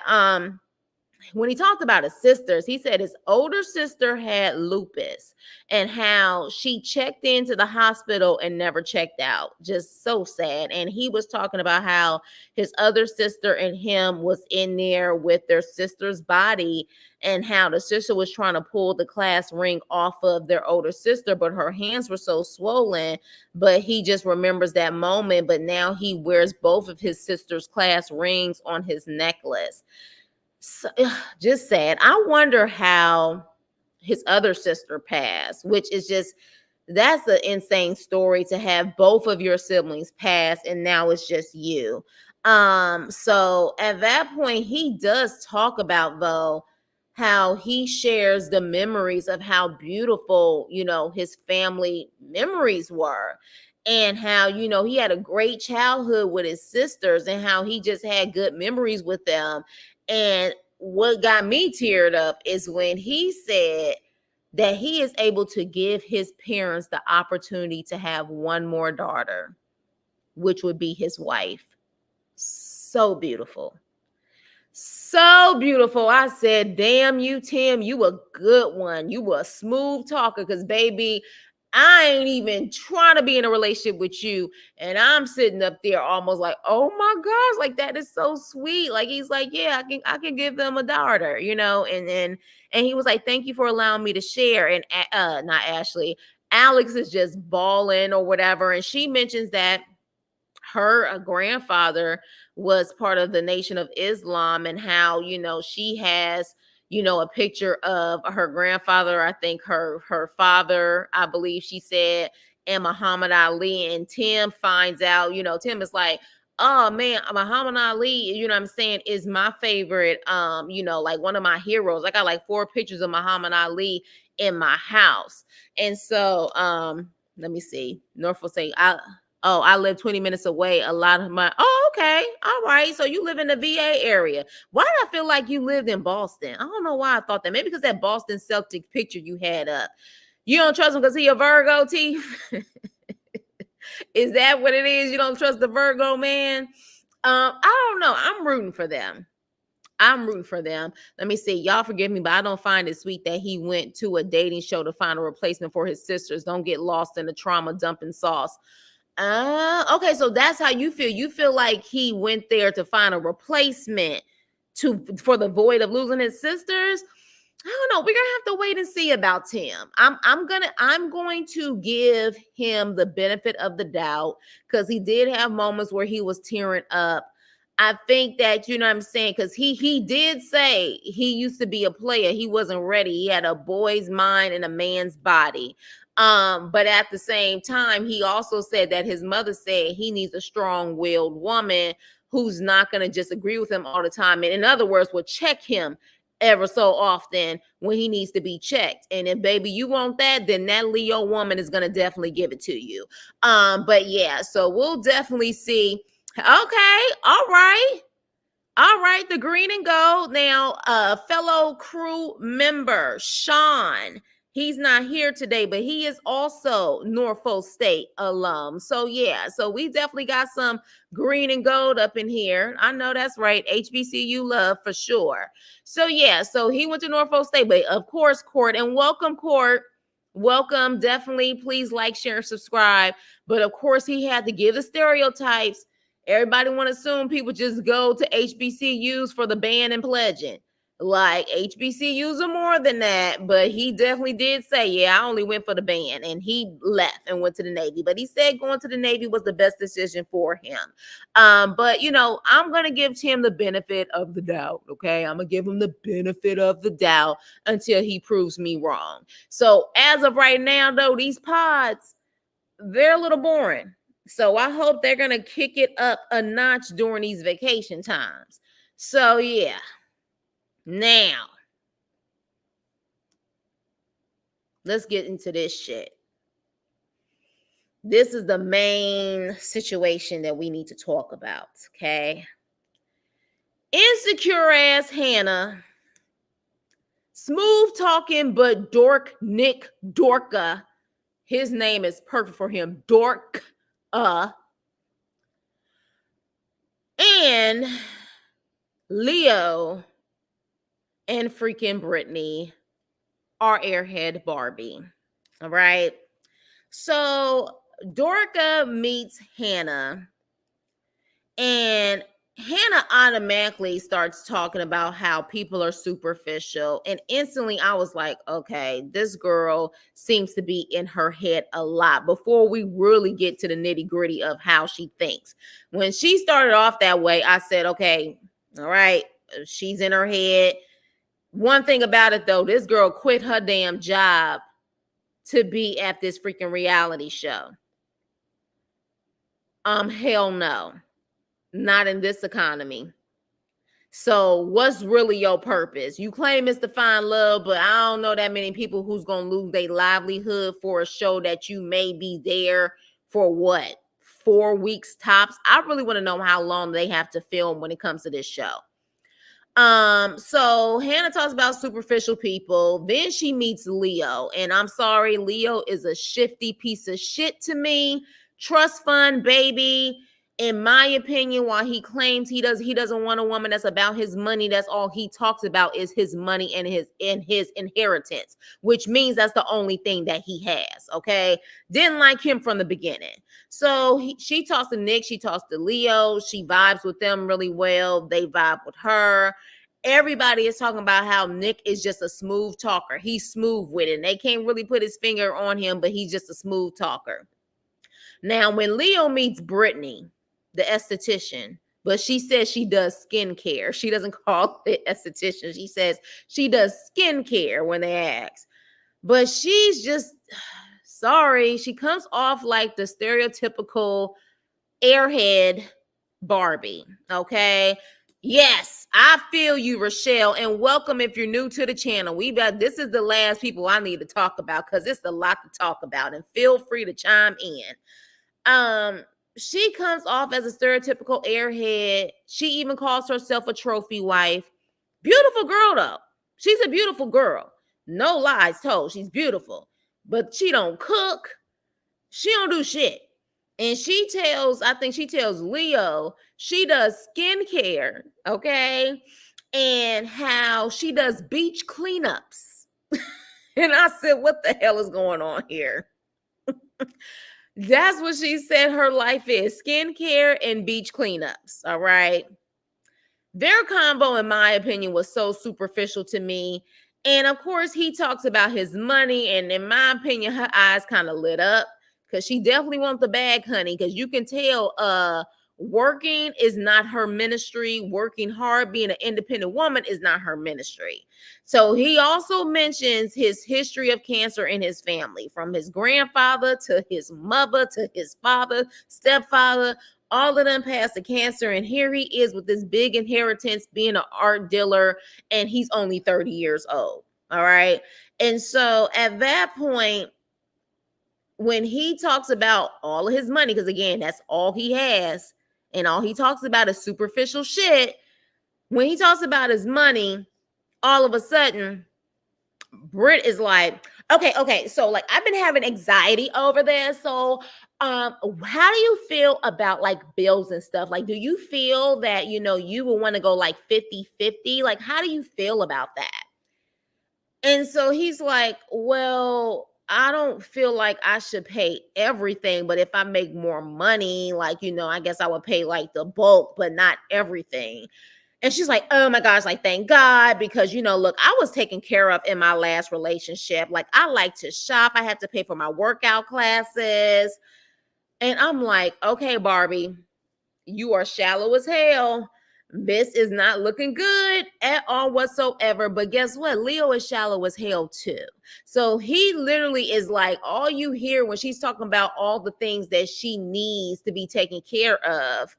[SPEAKER 1] when he talked about his sisters, he said his older sister had lupus and how she checked into the hospital and never checked out. Just so sad. And he was talking about how his other sister and him was in there with their sister's body, and how the sister was trying to pull the class ring off of their older sister, but her hands were so swollen. But he just remembers that moment. But now he wears both of his sister's class rings on his necklace. So, just sad. I wonder how his other sister passed, which is just, that's an insane story to have both of your siblings pass and now it's just you. So at that point, he does talk about, though, how he shares the memories of how beautiful, his family memories were, and how, he had a great childhood with his sisters and how he just had good memories with them. And what got me teared up is when he said that he is able to give his parents the opportunity to have one more daughter, which would be his wife. So beautiful. So beautiful. I said, damn you, Tim, you a good one. You were a smooth talker, because, baby, I ain't even trying to be in a relationship with you. And I'm sitting up there almost like, oh my gosh, like, that is so sweet. Like, he's like, yeah, I can give them a daughter, and he was like, thank you for allowing me to share. And not Ashley, Alex is just bawling or whatever. And she mentions that her grandfather was part of the Nation of Islam, and how, she has, a picture of her grandfather, I think her father, I believe she said, and Muhammad Ali. And Tim finds out, Tim is like, oh man, Muhammad Ali, I'm saying, is my favorite, like one of my heroes. I got like 4 pictures of Muhammad Ali in my house. And so let me see, Norfolk State, I live 20 minutes away. A lot of my, oh, okay. All right. So you live in the VA area. Why did I feel like you lived in Boston? I don't know why I thought that. Maybe because that Boston Celtic picture you had up. You don't trust him because he a Virgo, T? Is that what it is? You don't trust the Virgo man? I don't know. I'm rooting for them. I'm rooting for them. Let me see. Y'all forgive me, but I don't find it sweet that he went to a dating show to find a replacement for his sisters. Don't get lost in the trauma dumping sauce. Okay, so that's how you feel. You feel like he went there to find a replacement for the void of losing his sisters. I don't know. We're gonna have to wait and see about Tim. I'm going to give him the benefit of the doubt because he did have moments where he was tearing up. I think that, you know what I'm saying, because he did say he used to be a player. He wasn't ready. He had a boy's mind and a man's body. But at the same time, he also said that his mother said he needs a strong-willed woman who's not going to just agree with him all the time. And in other words, will check him ever so often when he needs to be checked. And if baby you want that, then that Leo woman is going to definitely give it to you. But yeah, so we'll definitely see. Okay, all right. All right, the green and gold. Now, fellow crew member, Sean, he's not here today, but he is also Norfolk State alum. So, yeah, so we definitely got some green and gold up in here. I know that's right. HBCU love for sure. So, yeah, so he went to Norfolk State, but of course, Court, and welcome, Court. Welcome. Definitely, please like, share, and subscribe. But of course, he had to give the stereotypes. Everybody want to assume people just go to HBCUs for the band and pledging. Like HBCUs are more than that, but he definitely did say, yeah, I only went for the band, and he left and went to the Navy. But he said going to the Navy was the best decision for him. But you know, I'm gonna give Tim the benefit of the doubt. Okay, I'm gonna give him the benefit of the doubt until he proves me wrong. So as of right now, though, these pods, they're a little boring. So I hope they're going to kick it up a notch during these vacation times. So yeah. Now, let's get into this shit. This is the main situation that we need to talk about, okay? Insecure ass Hannah, smooth talking but dork Nick Dorka. His name is perfect for him, Dork. And Leo and freaking Brittany are airhead Barbie. All right. So Dorka meets Hannah, and Hannah automatically starts talking about how people are superficial. And instantly I was like, okay, this girl seems to be in her head a lot before we really get to the nitty gritty of how she thinks. When she started off that way, I said, okay, all right, she's in her head. One thing about it, though, this girl quit her damn job to be at this freaking reality show. Hell no. Not in this economy. So what's really your purpose? You claim it's to find love, but I don't know that many people who's going to lose their livelihood for a show that you may be there for what? 4 weeks tops? I really want to know how long they have to film when it comes to this show. So Hannah talks about superficial people. Then she meets Leo, and I'm sorry, Leo is a shifty piece of shit to me. Trust fund baby. In my opinion, while he claims he doesn't want a woman that's about his money, that's all he talks about is his money and his inheritance, which means that's the only thing that he has. Okay, didn't like him from the beginning. So she talks to Nick, she talks to Leo, she vibes with them really well. They vibe with her. Everybody is talking about how Nick is just a smooth talker. He's smooth with it. And they can't really put his finger on him, but he's just a smooth talker. Now, when Leo meets Brittany, the esthetician, but she says she does skincare. She doesn't call it esthetician. She says she does skincare when they ask. But she's just, sorry, she comes off like the stereotypical airhead Barbie, okay? Yes, I feel you, Rochelle, and welcome if you're new to the channel. This is the last people I need to talk about because it's a lot to talk about, and feel free to chime in. She comes off as a stereotypical airhead. She even calls herself a trophy wife. Beautiful girl, though. She's a beautiful girl. No lies told. She's beautiful, but she don't cook. She don't do shit. And I think she tells Leo she does skincare, okay? and how she does beach cleanups. And I said, what the hell is going on here? That's what she said her life is: skincare and beach cleanups. All right. Their combo, in my opinion, was so superficial to me. And of course, he talks about his money. And in my opinion, her eyes kind of lit up because she definitely wants the bag, honey. Because you can tell working is not her ministry. Working hard, being an independent woman is not her ministry. So he also mentions his history of cancer in his family, from his grandfather to his mother to his father, stepfather. All of them passed the cancer, and here he is with this big inheritance, being an art dealer, and he's only 30 years old. All right. And so at that point, when he talks about all of his money, because again, that's all he has, and all he talks about is superficial shit. When he talks about his money, all of a sudden, Britt is like, okay, so like I've been having anxiety over this. So how do you feel about like bills and stuff? Like, do you feel that you will want to go like 50-50? Like, how do you feel about that? And so he's like, well, I don't feel like I should pay everything, but if I make more money, like, I guess I would pay like the bulk, but not everything. And she's like, oh my gosh, like, thank God, because, look, I was taken care of in my last relationship. Like, I like to shop. I had to pay for my workout classes. And I'm like, okay, Barbie, you are shallow as hell. This is not looking good at all whatsoever. But guess what? Leo is shallow as hell too. So he literally is like, all you hear when she's talking about all the things that she needs to be taken care of,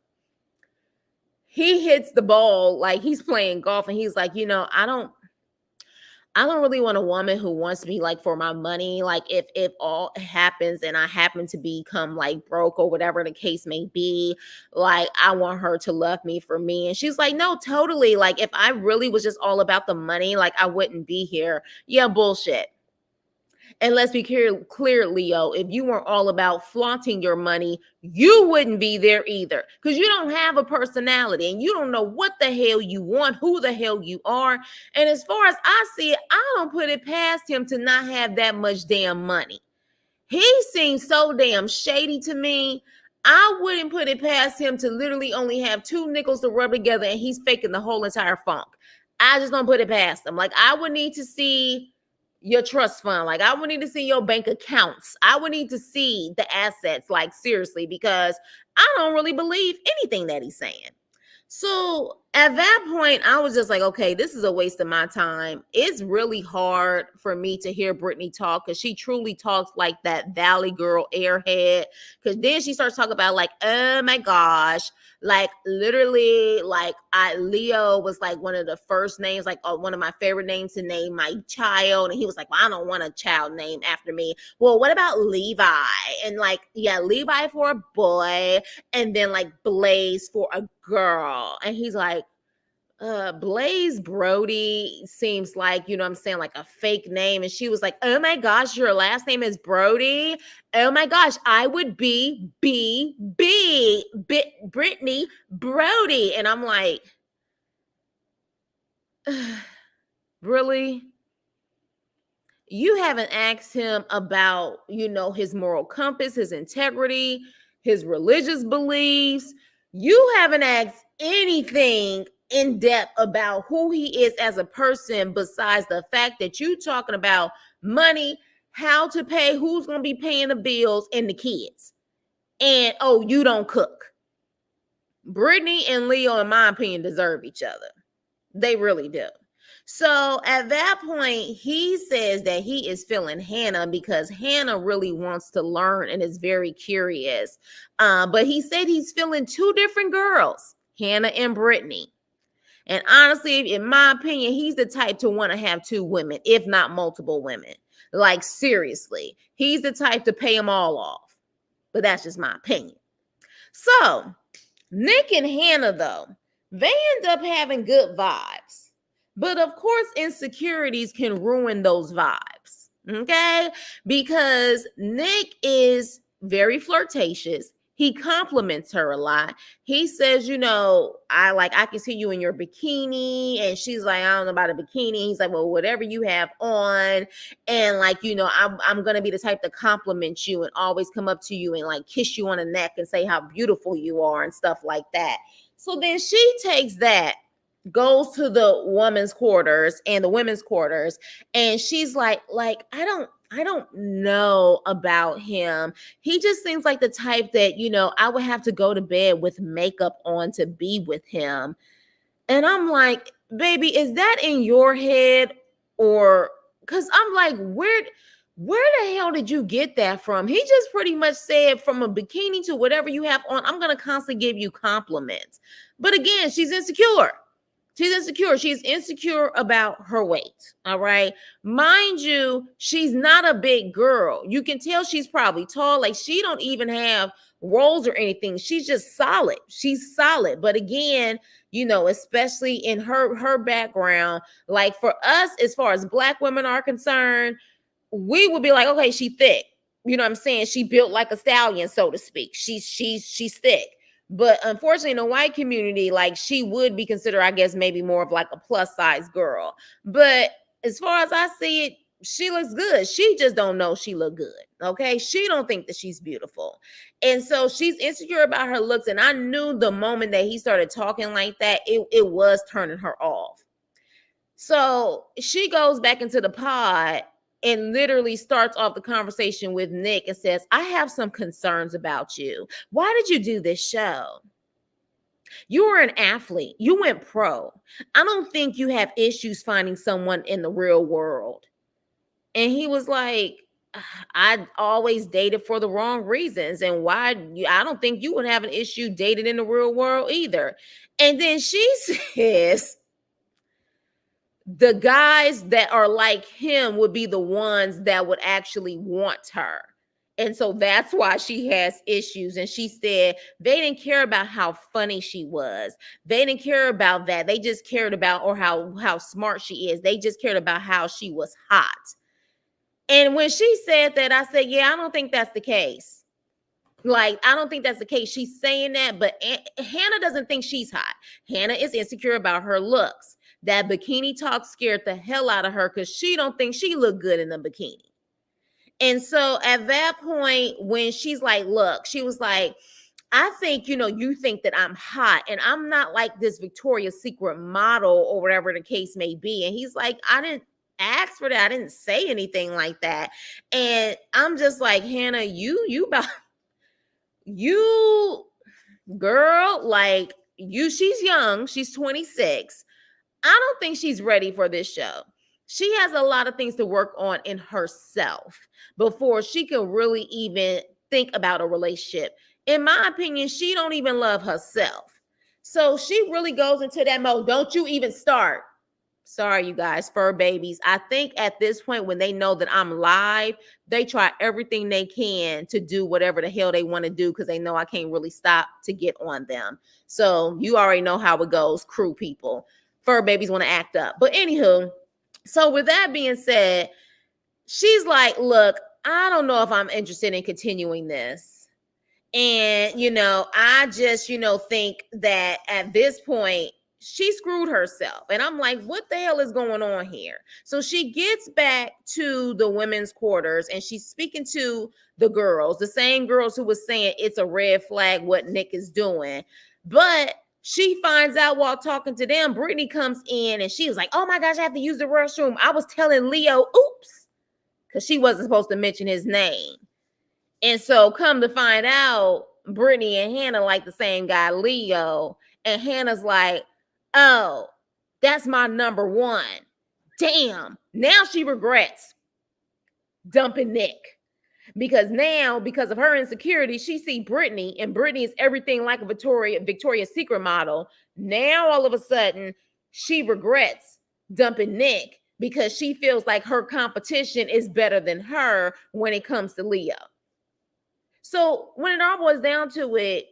[SPEAKER 1] he hits the ball like he's playing golf, and he's like, I don't really want a woman who wants me like for my money. Like if all happens and I happen to become like broke or whatever the case may be, like I want her to love me for me. And she's like, no, totally. Like if I really was just all about the money, like I wouldn't be here. Yeah, bullshit. And let's be clear, Leo, if you weren't all about flaunting your money, you wouldn't be there either, because you don't have a personality and you don't know what the hell you want, who the hell you are. And as far as I see it, I don't put it past him to not have that much damn money. He seems so damn shady to me. I wouldn't put it past him to literally only have two nickels to rub together and he's faking the whole entire funk. I just don't put it past him. Like, I would need to see your trust fund. Like, I would need to see your bank accounts. I would need to see the assets, like, seriously, because I don't really believe anything that he's saying. So at that point, I was just like, okay, this is a waste of my time. It's really hard for me to hear Brittany talk, because she truly talks like that Valley Girl airhead. Because then she starts talking about like, oh my gosh, like literally, like Leo was like one of the first names, like one of my favorite names to name my child. And he was like, well, I don't want a child named after me. Well, what about Levi? And like, yeah, Levi for a boy, and then like Blaze for a girl. And he's like, Blaze Brody seems like, what I'm saying, like a fake name. And she was like, oh my gosh, your last name is Brody. Oh my gosh, I would be Brittany Brody. And I'm like, really? You haven't asked him about, his moral compass, his integrity, his religious beliefs. You haven't asked anything in depth about who he is as a person, besides the fact that you talking about money, how to pay, who's going to be paying the bills, and the kids. And, oh, you don't cook. Brittany and Leo, in my opinion, deserve each other. They really do. So at that point, he says that he is feeling Hannah because Hannah really wants to learn and is very curious. But he said he's feeling two different girls, Hannah and Brittany. And honestly, in my opinion, he's the type to want to have two women, if not multiple women. Like, seriously, he's the type to pay them all off. But that's just my opinion. So Nick and Hannah, though, they end up having good vibes. But of course, insecurities can ruin those vibes, okay? Because Nick is very flirtatious. He compliments her a lot. He says, I can see you in your bikini. And she's like, I don't know about a bikini. He's like, well, whatever you have on. And I'm going to be the type to compliment you and always come up to you and like kiss you on the neck and say how beautiful you are and stuff like that. So then she takes that, goes to the women's quarters, and she's like, I don't know about him. He just seems like the type that, I would have to go to bed with makeup on to be with him. And I'm like, baby, is that in your head? Or because I'm like, where the hell did you get that from? He just pretty much said, from a bikini to whatever you have on, I'm going to constantly give you compliments. But again, she's insecure. She's insecure about her weight. All right. Mind you, she's not a big girl. You can tell she's probably tall. Like, she don't even have rolls or anything. She's just solid. She's solid. But again, especially in her background, like for us, as far as Black women are concerned, we would be like, okay, she thick. You know what I'm saying? She built like a stallion, so to speak. She's thick. But unfortunately, in the white community, like, she would be considered, I guess, maybe more of like a plus size girl. But as far as I see it, she looks good. She just don't know she look good. Okay. She don't think that she's beautiful. And so she's insecure about her looks. And I knew the moment that he started talking like that, it was turning her off. So she goes back into the pod and literally starts off the conversation with Nick and says, I have some concerns about you. Why did you do this show? You were an athlete. You went pro. I don't think you have issues finding someone in the real world. And he was like, I always dated for the wrong reasons. And I don't think you would have an issue dating in the real world either. And then she says, the guys that are like him would be the ones that would actually want her. And so that's why she has issues. And she said they didn't care about how funny she was. They didn't care about that. They just cared about, or how smart she is. They just cared about how she was hot. And when she said that, I said, yeah, I don't think that's the case. Like, I don't think that's the case. She's saying that, but Hannah doesn't think she's hot. Hannah is insecure about her looks. That bikini talk scared the hell out of her because she don't think she looked good in the bikini. And so at that point, when she's like, look, she was like, I think, you think that I'm hot and I'm not like this Victoria's Secret model or whatever the case may be. And he's like, I didn't ask for that. I didn't say anything like that. And I'm just like, Hannah, you about, you girl, like she's young. She's 26. I don't think she's ready for this show. She has a lot of things to work on in herself before she can really even think about a relationship. In my opinion, she don't even love herself. So she really goes into that mode. Don't you even start. Sorry, you guys, fur babies. I think at this point, when they know that I'm live, they try everything they can to do whatever the hell they want to do because they know I can't really stop to get on them. So you already know how it goes, crew people. Fur babies want to act up. But anywho, so with that being said, she's like, look, I don't know if I'm interested in continuing this. And, I just, think that at this point, she screwed herself. And I'm like, what the hell is going on here? So she gets back to the women's quarters and she's speaking to the girls, the same girls who was saying it's a red flag what Nick is doing. But she finds out while talking to them, Brittany comes in and she was like, oh my gosh, I have to use the restroom. I was telling Leo, oops, because she wasn't supposed to mention his name. And so come to find out, Brittany and Hannah like the same guy, Leo. And Hannah's like, oh, that's my number one. Damn. Now she regrets dumping Nick. Because now, because of her insecurity, she see Brittany, and Brittany is everything like a Victoria's Secret model. Now, all of a sudden, she regrets dumping Nick because she feels like her competition is better than her when it comes to Leo. So when it all boils down to it,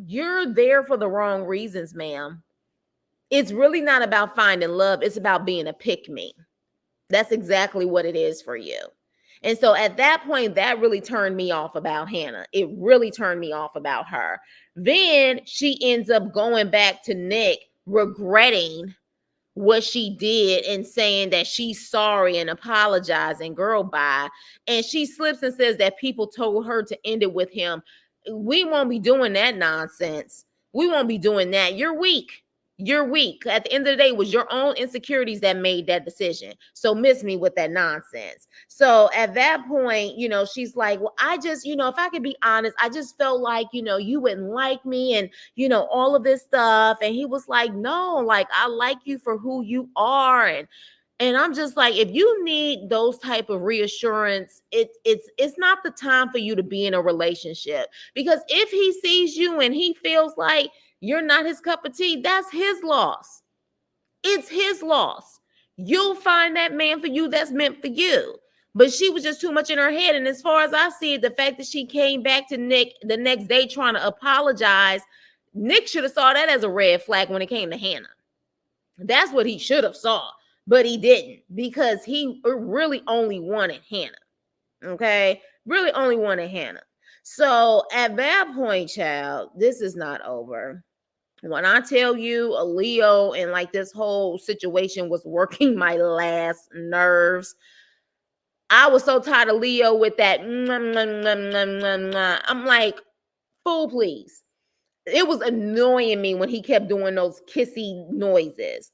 [SPEAKER 1] you're there for the wrong reasons, ma'am. It's really not about finding love. It's about being a pick-me. That's exactly what it is for you. And so at that point, that really turned me off about Hannah. It really turned me off about her. Then she ends up going back to Nick, regretting what she did and saying that she's sorry and apologizing. Girl, bye. And she slips and says that people told her to end it with him. We won't be doing that nonsense. We won't be doing that. You're weak. You're weak. At the end of the day, it was your own insecurities that made that decision. So miss me with that nonsense. So at that point, she's like, well, I just, if I could be honest, I just felt like, you wouldn't like me and, all of this stuff. And he was like, no, like, I like you for who you are. And I'm just like, if you need those type of reassurance, it's not the time for you to be in a relationship. Because if he sees you and he feels like you're not his cup of tea, that's his loss. It's his loss. You'll find that man for you that's meant for you. But she was just too much in her head. And as far as I see it, the fact that she came back to Nick the next day trying to apologize, Nick should have saw that as a red flag when it came to Hannah. That's what he should have saw. But he didn't, because he really only wanted Hannah. Okay? Really only wanted Hannah. So at that point, child, this is not over. When I tell you a Leo and like this whole situation was working my last nerves, I was so tired of Leo with that. I'm like, fool, please. It was annoying me when he kept doing those kissy noises.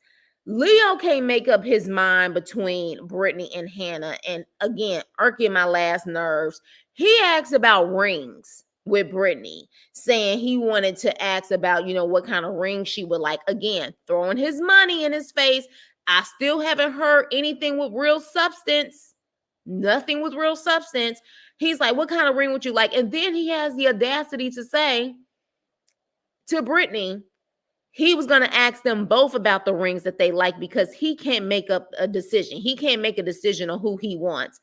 [SPEAKER 1] Leo can't make up his mind between Brittany and Hannah. And again, irking my last nerves. He asked about rings with Brittany, saying he wanted to ask about, what kind of ring she would like. Again, throwing his money in his face. I still haven't heard anything with real substance. Nothing with real substance. He's like, what kind of ring would you like? And then he has the audacity to say to Brittany, he was going to ask them both about the rings that they like because he can't make up a decision. He can't make a decision on who he wants.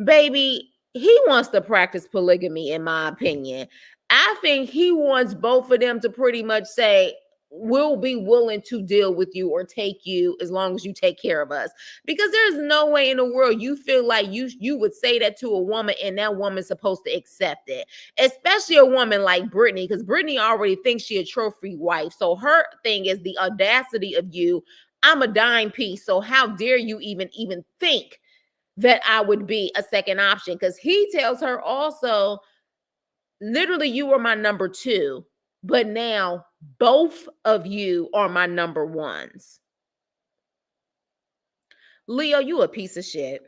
[SPEAKER 1] Baby, he wants to practice polygamy, in my opinion. I think he wants both of them to pretty much say, we'll be willing to deal with you or take you as long as you take care of us. Because there's no way in the world you feel like you would say that to a woman and that woman's supposed to accept it. Especially a woman like Brittany, because Brittany already thinks she a trophy wife. So her thing is the audacity of you. I'm a dime piece. So how dare you even think that I would be a second option? Because he tells her also, literally, you were my number 2, but now both of you are my number 1s. Leo, you a piece of shit.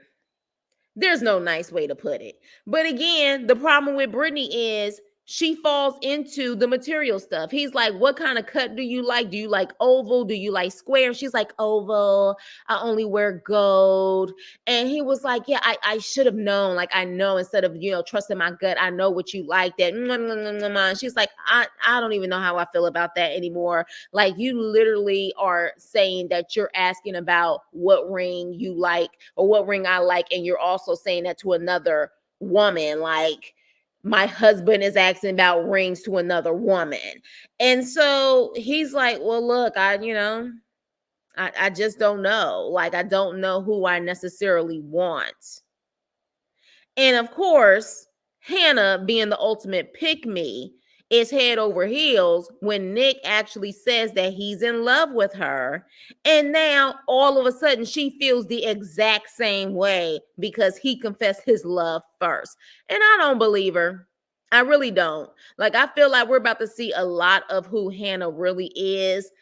[SPEAKER 1] There's no nice way to put it. But again, the problem with Brittany is she falls into the material stuff. He's like, what kind of cut do you like? Do you like oval? Do you like square? She's like, oval. I only wear gold. And he was like, yeah, I should have known. Like, I know, instead of, trusting my gut, I know what you like. That. And she's like, I don't even know how I feel about that anymore. Like, you literally are saying that you're asking about what ring you like or what ring I like. And you're also saying that to another woman. Like, my husband is asking about rings to another woman. And so he's like, well, look, I just don't know. Like, I don't know who I necessarily want. And of course, Hannah, being the ultimate pick-me, is head over heels when Nick actually says that he's in love with her. And now all of a sudden she feels the exact same way because he confessed his love first. And I don't believe her. I really don't. Like, I feel like we're about to see a lot of who Hannah really is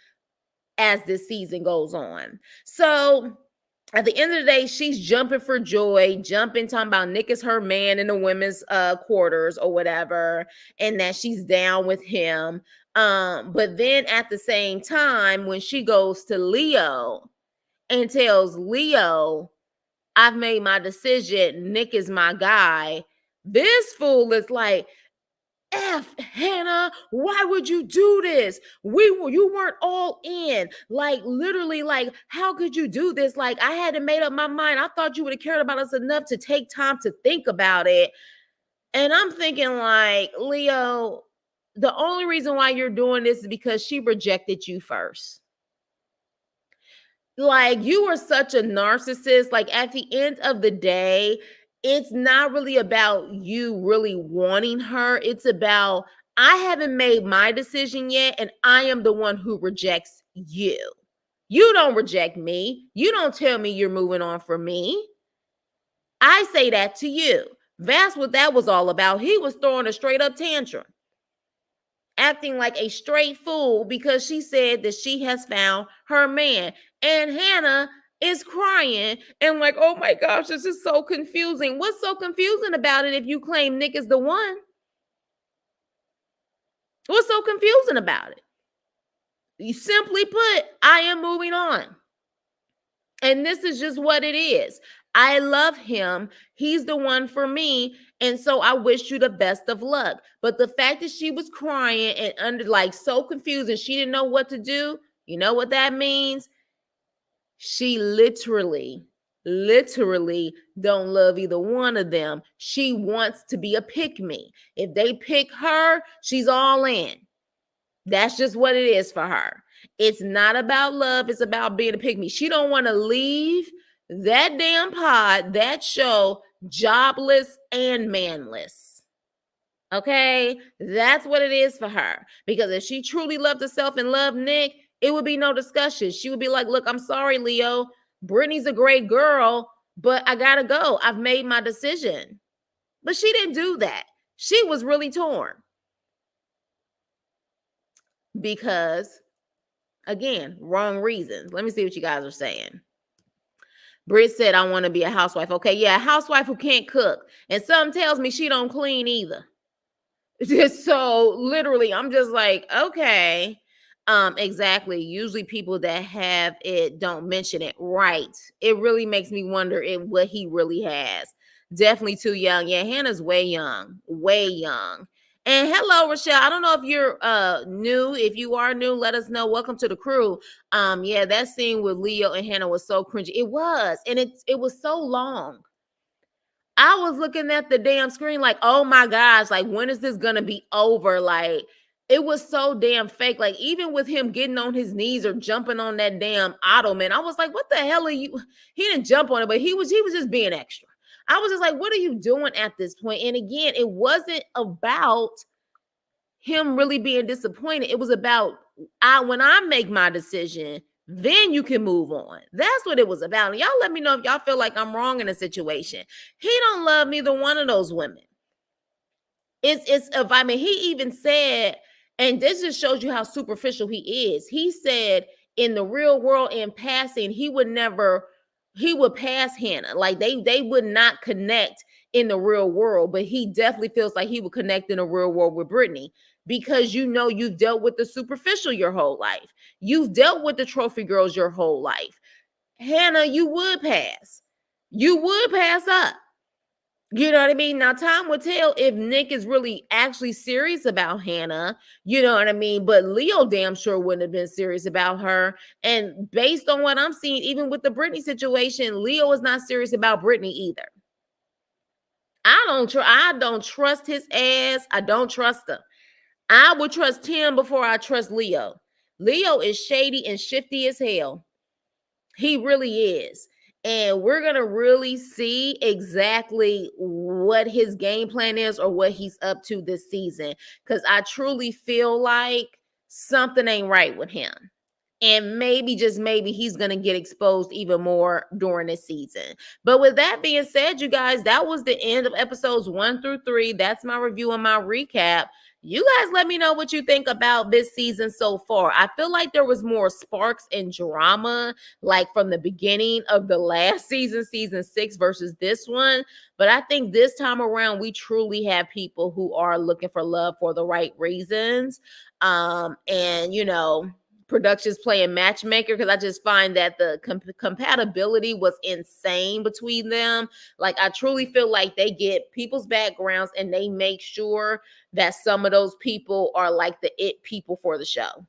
[SPEAKER 1] as this season goes on. So at the end of the day, she's jumping for joy, talking about Nick is her man in the women's quarters or whatever, and that she's down with him. But then at the same time, when she goes to Leo and tells Leo, I've made my decision, Nick is my guy, this fool is like, Hannah, why would you do this? You weren't all in. Like, literally, like, how could you do this? Like, I hadn't made up my mind. I thought you would have cared about us enough to take time to think about it. And I'm thinking, like, Leo, the only reason why you're doing this is because she rejected you first. Like, you were such a narcissist. Like, at the end of the day, it's not really about you really wanting her. It's about, I haven't made my decision yet, and I am the one who rejects you. You don't reject me. You don't tell me you're moving on from me. I say that to you. That's what that was all about. He was throwing a straight up tantrum, acting like a straight fool because she said that she has found her man. And Hannah is crying and like, oh my gosh, this is so confusing. What's so confusing about it if you claim Nick is the one? What's so confusing about it? You simply put, I am moving on. And this is just what it is. I love him. He's the one for me. And so I wish you the best of luck. But the fact that she was crying and under like so confused and she didn't know what to do, you know what that means? She literally don't love either one of them. She wants to be a pick me. If they pick her, she's all in. That's just what it is for her. It's not about love. It's about being a pick me. She don't want to leave that damn pod, that show, jobless and manless. Okay? That's what it is for her. Because if she truly loved herself and loved Nick, it would be no discussion. She would be like, look, I'm sorry, Leo. Brittany's a great girl, but I gotta go. I've made my decision. But she didn't do that. She was really torn. Because, again, wrong reasons. Let me see what you guys are saying. Britt said, I want to be a housewife. Okay, yeah, a housewife who can't cook. And some tells me she don't clean either. So literally, I'm just like, okay. Exactly. Usually people that have it don't mention it. Right. It really makes me wonder what he really has. Definitely too young. Yeah, Hannah's way young. Way young. And hello, Rochelle. I don't know if you're new. If you are new, let us know. Welcome to the crew. Yeah, that scene with Leo and Hannah was so cringy. It was, and it was so long. I was looking at the damn screen like, oh my gosh, like when is this gonna be over? Like it was so damn fake. Like even with him getting on his knees or jumping on that damn ottoman, I was like, what the hell are you? He didn't jump on it, but he was just being extra. I was just like, what are you doing at this point? And again, it wasn't about him really being disappointed. It was about when I make my decision, then you can move on. That's what it was about. And y'all let me know if y'all feel like I'm wrong in a situation. He don't love neither one of those women. I mean, he even said, and this just shows you how superficial he is. He said in the real world, in passing, he would pass Hannah. Like they would not connect in the real world, but he definitely feels like he would connect in the real world with Brittany because you've dealt with the superficial your whole life. You've dealt with the trophy girls your whole life. Hannah, you would pass. You would pass up. You know what I mean? Now, time will tell if Nick is really actually serious about Hannah. You know what I mean? But Leo damn sure wouldn't have been serious about her. And based on what I'm seeing, even with the Brittany situation, Leo is not serious about Brittany either. I don't trust his ass. I don't trust him. I would trust him before I trust Leo. Leo is shady and shifty as hell. He really is. And we're going to really see exactly what his game plan is or what he's up to this season. Because I truly feel like something ain't right with him. And maybe, just maybe, he's going to get exposed even more during this season. But with that being said, you guys, that was the end of episodes 1 through 3. That's my review and my recap. You guys let me know what you think about this season so far. I feel like there was more sparks and drama, like from the beginning of the last season, season 6 versus this one. But I think this time around, we truly have people who are looking for love for the right reasons. And, productions playing matchmaker, because I just find that the compatibility was insane between them. Like I truly feel like they get people's backgrounds and they make sure that some of those people are like the it people for the show.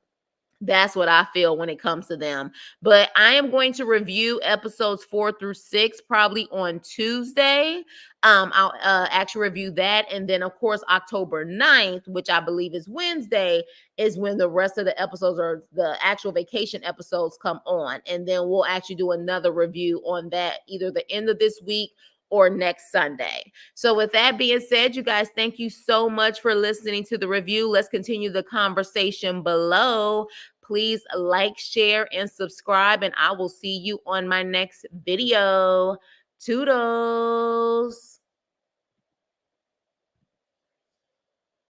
[SPEAKER 1] That's what I feel when it comes to them. But I am going to review episodes 4 through 6 probably on Tuesday. I'll actually review that. And then, of course, October 9th, which I believe is Wednesday, is when the rest of the episodes or the actual vacation episodes come on. And then we'll actually do another review on that either the end of this week or next Sunday. So with that being said, you guys, thank you so much for listening to the review. Let's continue the conversation below. Please like, share, and subscribe, and I will see you on my next video. Toodles.